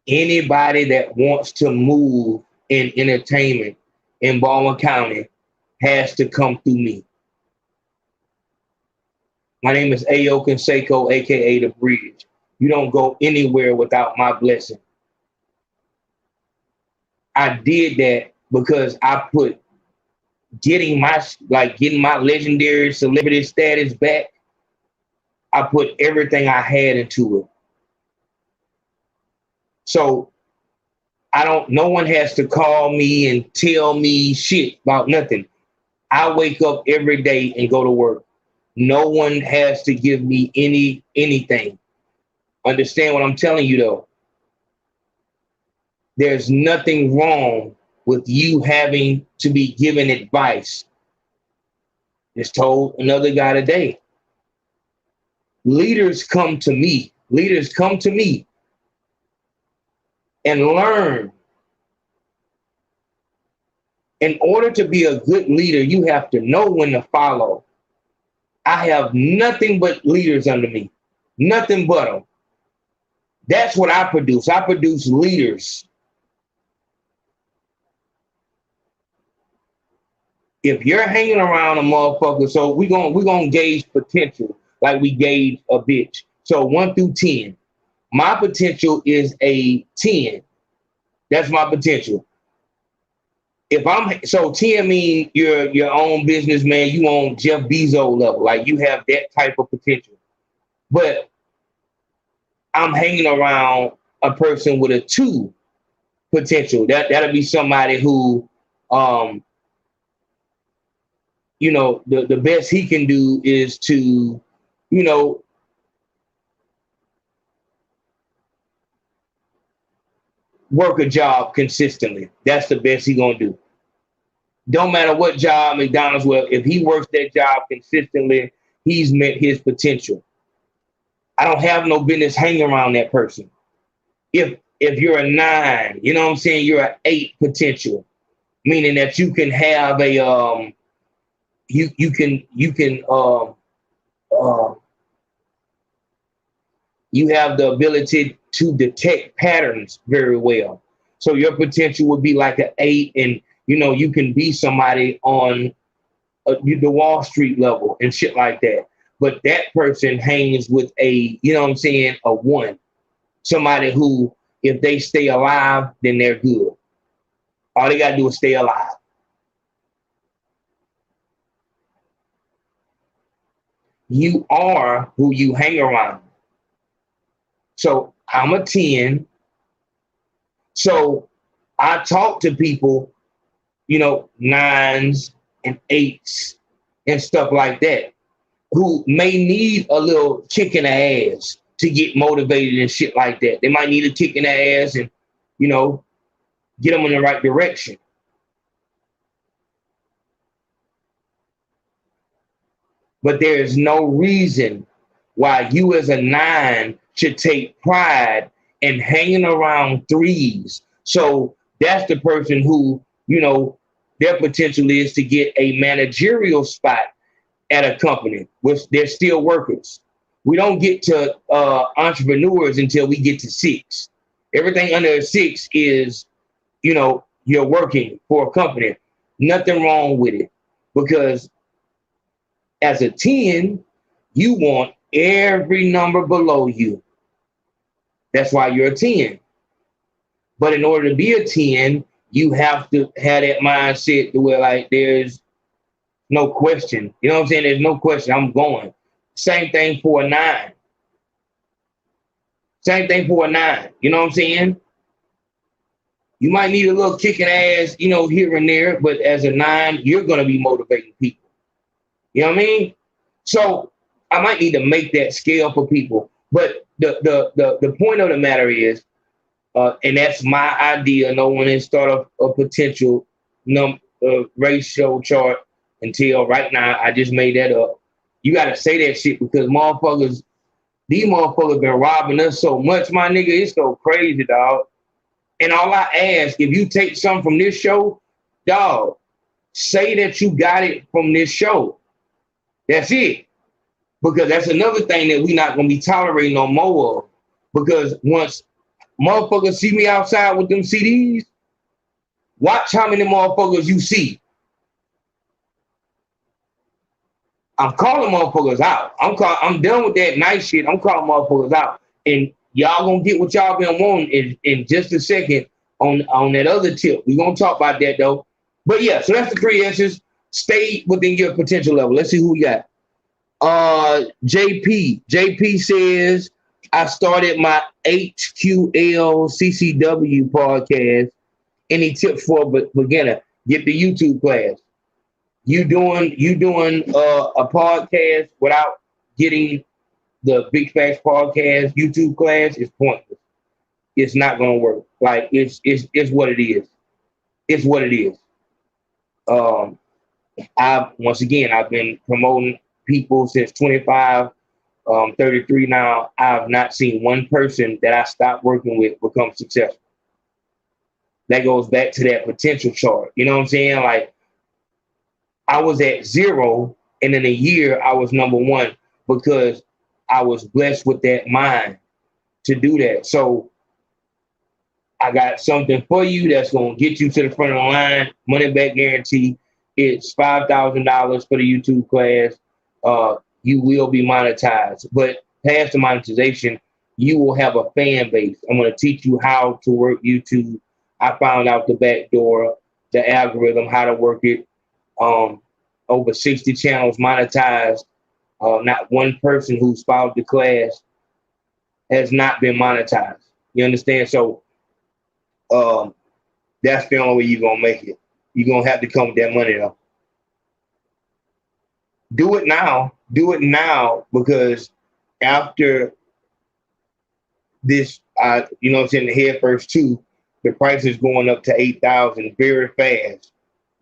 Anybody that wants to move in entertainment in Baldwin County has to come through me. My name is A.O. Consaco, aka The Bridge. You don't go anywhere without my blessing. I did that because I put getting my legendary celebrity status back. I put everything I had into it. So no one has to call me and tell me shit about nothing. I wake up every day and go to work. No one has to give me anything. Understand what I'm telling you though? There's nothing wrong with you having to be given advice. Just told another guy today. Leaders come to me. Leaders come to me and learn. In order to be a good leader, you have to know when to follow. I have nothing but leaders under me. Nothing but them. That's what I produce. I produce leaders. If you're hanging around a motherfucker, so we're gonna gauge potential like we gauge a bitch. So 1 through 10. My potential is a 10. That's my potential. So 10 mean you're your own businessman, you on Jeff Bezos level, like you have that type of potential. But I'm hanging around a person with a 2 potential. That'll be somebody who you know, the best he can do is to, you know, work a job consistently. That's the best he gonna do. Don't matter what job McDonald's will, if he works that job consistently, he's met his potential. I don't have no business hanging around that person. If you're a 9, you know what I'm saying, you're an 8 potential, meaning that you can have a you have the ability to detect patterns very well. So your potential would be like an 8, and you know you can be somebody on the Wall Street level and shit like that. But that person hangs with a, you know what I'm saying, a 1, somebody who if they stay alive, then they're good. All they got to do is stay alive. You are who you hang around. So I'm a 10. So I talk to people, 9s and 8s and stuff like that, who may need a little kick in the ass to get motivated and shit like that. They might need a kick in the ass and, get them in the right direction. But there is no reason why you as a 9 should take pride in hanging around 3s. So that's the person who, their potential is to get a managerial spot at a company, which they're still workers. We don't get to entrepreneurs until we get to 6. Everything under a 6 is, you're working for a company. Nothing wrong with it, because as a 10, you want every number below you. That's why you're a 10. But in order to be a 10, you have to have that mindset to where, like, there's no question. You know what I'm saying? There's no question. I'm going. Same thing for a 9. Same thing for a 9. You know what I'm saying? You might need a little kicking ass, here and there, but as a 9, you're going to be motivating people. You know what I mean? So I might need to make that scale for people. But the point of the matter is, and that's my idea, no one has started a potential ratio chart until right now. I just made that up. You got to say that shit because these motherfuckers been robbing us so much, my nigga. It's so crazy, dog. And all I ask, if you take something from this show, dog, say that you got it from this show. That's it. Because that's another thing that we're not going to be tolerating no more of. Because once motherfuckers see me outside with them CDs, watch how many motherfuckers you see. I'm calling motherfuckers out. I'm done with that nice shit. I'm calling motherfuckers out. And y'all gonna get what y'all been wanting in just a second on that other tip. We're gonna talk about that though. But yeah, so that's the 3 S's. Stay within your potential level. Let's see who we got. JP says, I started my HQL CCW podcast. Any tips for a beginner? Get the YouTube class. You doing a podcast without getting the Big Facts Podcast YouTube class is pointless. It's not gonna work. Like it's what it is. It's what it is. I've been promoting people since 25, 33 now. I've not seen one person that I stopped working with become successful. That goes back to that potential chart. You know what I'm saying? Like I was at 0 and in a year I was number 1 because I was blessed with that mind to do that. So I got something for you that's going to get you to the front of the line. Money back guarantee. It's $5,000 for the YouTube class. You will be monetized. But past the monetization, you will have a fan base. I'm going to teach you how to work YouTube. I found out the back door, the algorithm, how to work it. Over 60 channels monetized. Not one person who's followed the class has not been monetized. You understand? So that's the only way you're going to make it. You're going to have to come with that money, though. Do it now. Do it now because after this, you know what I'm saying, the head first too, the price is going up to 8,000 very fast.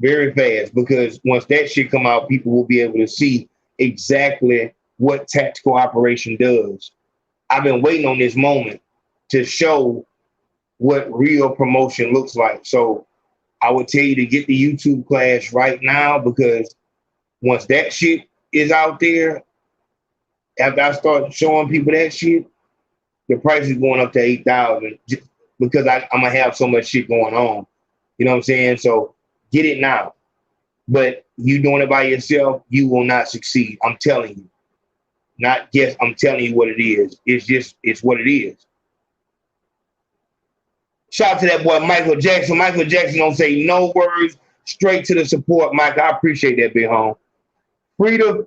Very fast, because once that shit come out, people will be able to see exactly what tactical operation does. I've been waiting on this moment to show what real promotion looks like. So I would tell you to get the YouTube class right now, because once that shit is out there, after I start showing people that shit, the price is going up to 8,000 because I'm gonna have so much shit going on. You know what I'm saying? So get it now. But you doing it by yourself, you will not succeed. I'm telling you. Not guess, I'm telling you what it is. It's what it is. Shout out to that boy Michael Jackson. Michael Jackson don't say no words, straight to the support, Mike. I appreciate that, big home. Frida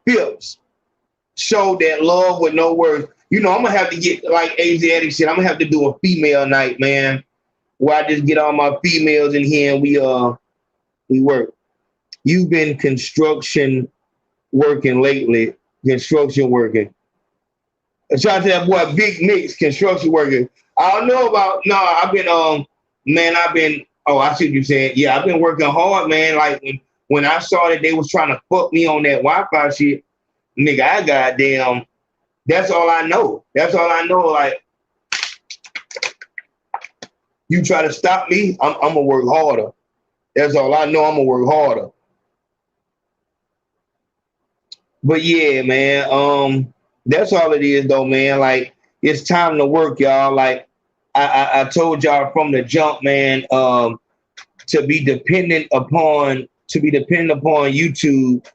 Phipps showed that love with no words. You know, I'm gonna have to get like Asiatic shit. I'm gonna have to do a female night, man, where I just get all my females in here and we work. You've been construction working lately. Construction working. Shout out to that boy Big Mix, construction working. I don't know about I've been I see what you're saying. Yeah, I've been working hard, man. Like when I saw that they was trying to fuck me on that Wi-Fi shit, nigga, I goddamn, that's all I know. That's all I know. Like, you try to stop me, I'm gonna work harder. That's all I know. I'm gonna work harder. But yeah, man, that's all it is though, man. Like, it's time to work, y'all. Like, I told y'all from the jump, man, to be dependent upon YouTube,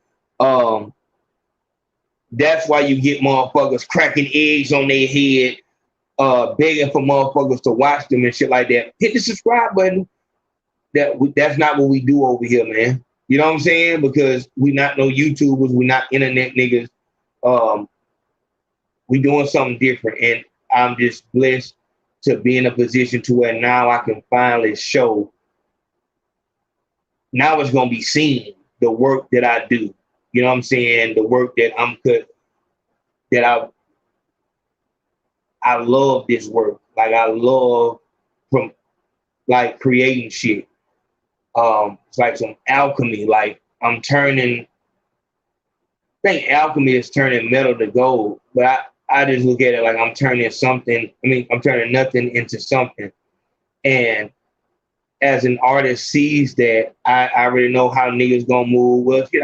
that's why you get motherfuckers cracking eggs on their head, begging for motherfuckers to watch them and shit like that. Hit the subscribe button. That's not what we do over here, man. You know what I'm saying? Because we not no YouTubers, we not internet niggas. We doing something different, and I'm just blessed to be in a position to where now I can finally show. Now it's gonna be seen, the work that I do. You know what I'm saying? The work that I love this work. Like, I love from like creating shit. It's like some alchemy. Like, I think alchemy is turning metal to gold, but I just look at it like I'm turning nothing into something. And as an artist sees that, I already know how niggas gonna move. Well, shit,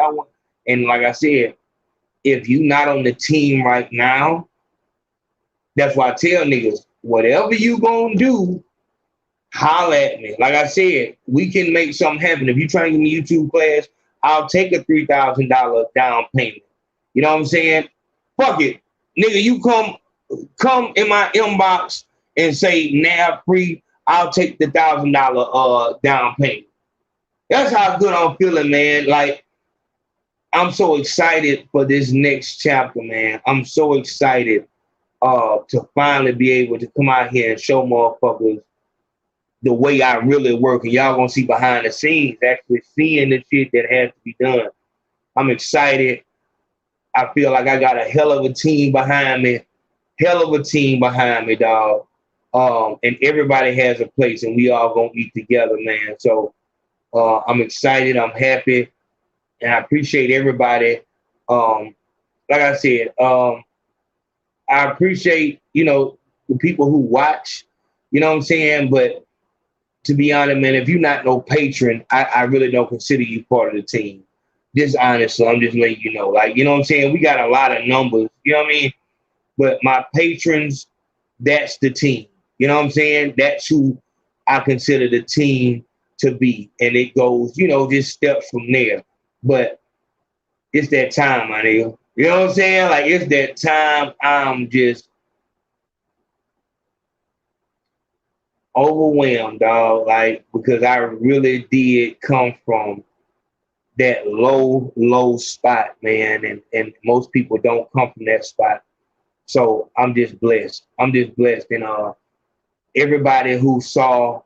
and like I said, if you not on the team right now, that's why I tell niggas, whatever you gonna do, holler at me. Like I said, we can make something happen. If you try to give me YouTube class, I'll take a $3,000 down payment. You know what I'm saying? Fuck it. Nigga, you come in my inbox and say NAB free, I'll take the $1,000 down payment. That's how good I'm feeling, man. Like, I'm so excited for this next chapter, man. I'm so excited to finally be able to come out here and show motherfuckers the way I really work. And y'all gonna see behind the scenes, actually seeing the shit that has to be done. I'm excited. I feel like I got a hell of a team behind me. Dog. And everybody has a place, and we all gonna eat together, man. So I'm excited. I'm happy, and I appreciate everybody. Like I said, I appreciate, the people who watch. You know what I'm saying? But to be honest, man, if you're not no patron, I really don't consider you part of the team. Just honestly, I'm just letting you know. Like, you know what I'm saying? We got a lot of numbers. You know what I mean? But my patrons, that's the team. You know what I'm saying? That's who I consider the team to be. And it goes, just steps from there. But it's that time, my nigga. You know what I'm saying? Like, it's that time. I'm just overwhelmed, dog. Like, because I really did come from that low spot, man. And most people don't come from that spot. So I'm just blessed. And everybody who saw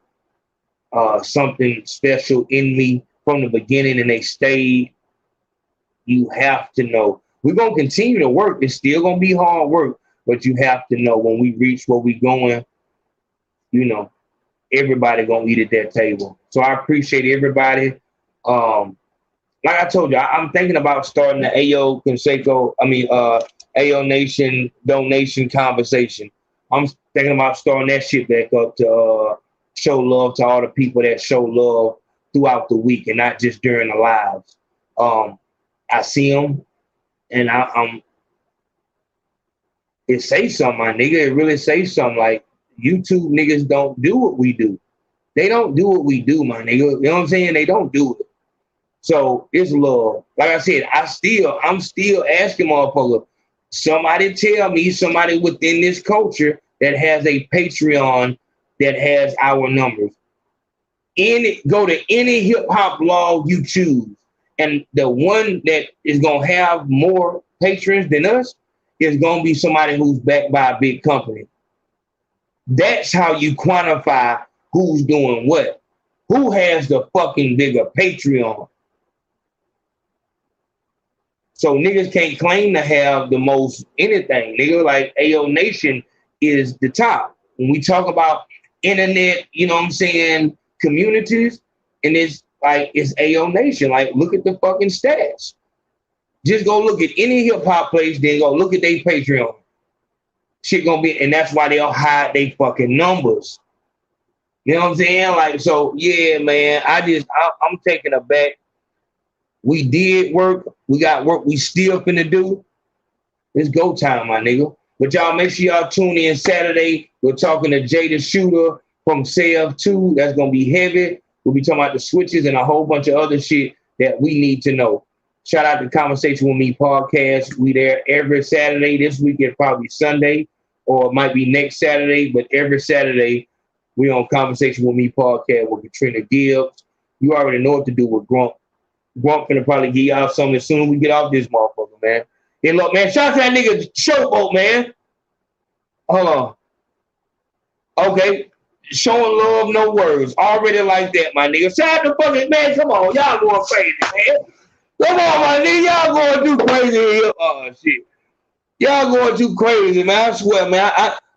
something special in me from the beginning and they stayed, you have to know. We're going to continue to work. It's still going to be hard work, but you have to know when we reach where we're going, everybody going to eat at that table. So I appreciate everybody. Like I told you, I'm thinking about starting the Consaco, AO Nation donation conversation. I'm thinking about starting that shit back up to show love to all the people that show love throughout the week and not just during the lives. I see them, and it say something, my nigga. It really say something. Like, YouTube niggas don't do what we do. They don't do what we do, my nigga. You know what I'm saying? They don't do it. So it's love. Like I said, I'm still asking motherfuckers Somebody tell me, somebody within this culture that has a Patreon that has our numbers. Go to any hip hop blog you choose, and the one that is gonna have more patrons than us is gonna be somebody who's backed by a big company. That's how you quantify who's doing what. Who has the fucking bigger Patreon? So niggas can't claim to have the most anything. Nigga, like AO Nation is the top. When we talk about internet, you know what I'm saying, communities, and it's like, it's AO Nation. Like, look at the fucking stats. Just go look at any hip hop place, then go look at their Patreon. Shit gonna be, and that's why they'll hide their fucking numbers. You know what I'm saying? Like, so yeah, man, I'm taken aback. We did work. We got work we still finna do. It's go time, my nigga. But y'all make sure y'all tune in Saturday. We're talking to Jay the Shooter from Self 2. That's gonna be heavy. We'll be talking about the switches and a whole bunch of other shit that we need to know. Shout out to Conversation with Me podcast. We there every Saturday. This weekend probably Sunday, or it might be next Saturday, but every Saturday we on Conversation with Me podcast with Katrina Gibbs. You already know what to do with Grump. Grump gonna probably give y'all something as soon as we get off this motherfucker, man. Hey, look, man, shout out to that nigga Showboat, man. Hold on. Okay. Showing love, no words. Already like that, my nigga. Shout out to fucking, man, come on. Y'all going crazy, man. Come on, my nigga. Y'all going too crazy here. Oh, shit. Y'all going too crazy, man. I swear, man.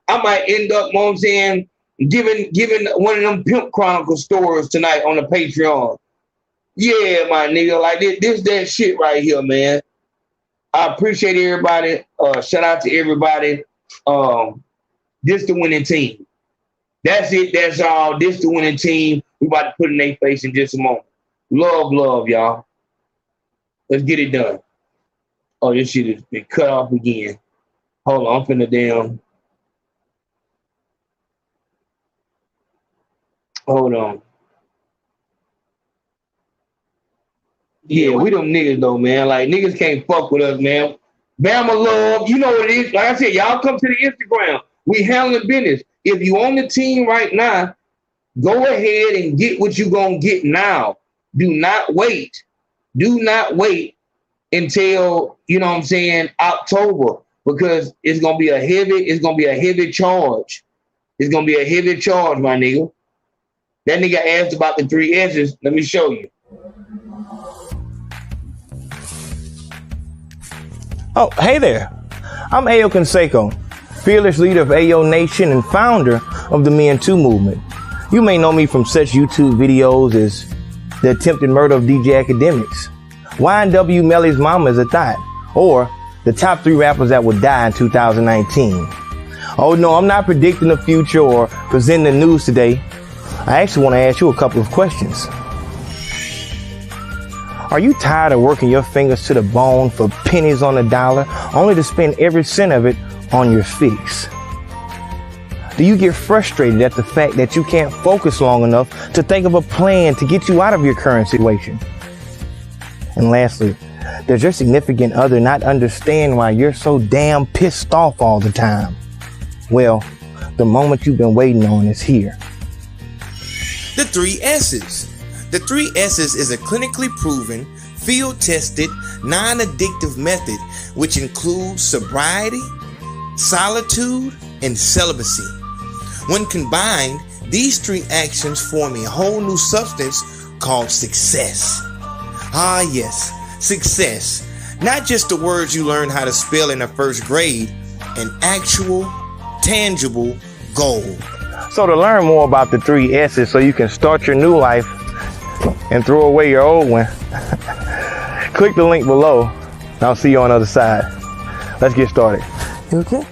I might end up, you know what I'm saying, giving one of them Pimp Chronicle stories tonight on the Patreon. Yeah, my nigga. Like, this that shit right here, man. I appreciate everybody. Shout out to everybody. This the winning team. That's it. That's all. This the winning team. We about to put in their face in just a moment. Love, y'all. Let's get it done. Oh, this shit has been cut off again. Hold on, I'm finna down. Hold on. Yeah, we them niggas though, man. Like, niggas can't fuck with us, man. Bama love, you know what it is. Like I said, y'all come to the Instagram. We handling business. If you on the team right now, go ahead and get what you gonna get now. Do not wait. Do not wait until, you know what I'm saying, October, because it's gonna be a heavy charge. It's gonna be a heavy charge, my nigga. That nigga asked about the 3 S's. Let me show you. Oh, hey there. I'm AO Consaco, fearless leader of AO Nation and founder of the Me and Two movement. You may know me from such YouTube videos as the attempted murder of DJ Academics, YNW Melly's mama is a thought, or the top 3 rappers that would die in 2019. Oh no, I'm not predicting the future or presenting the news today. I actually want to ask you a couple of questions. Are you tired of working your fingers to the bone for pennies on the dollar, only to spend every cent of it on your fix? Do you get frustrated at the fact that you can't focus long enough to think of a plan to get you out of your current situation? And lastly, does your significant other not understand why you're so damn pissed off all the time? Well, the moment you've been waiting on is here. The 3 S's. The 3 S's is a clinically proven, field-tested, non-addictive method which includes sobriety, solitude, and celibacy. When combined, these 3 actions form a whole new substance called success. Ah yes, success. Not just the words you learn how to spell in the 1st grade, an actual, tangible goal. So to learn more about the 3 S's so you can start your new life and throw away your old one, click the link below. I'll see you on the other side. Let's get started. Okay.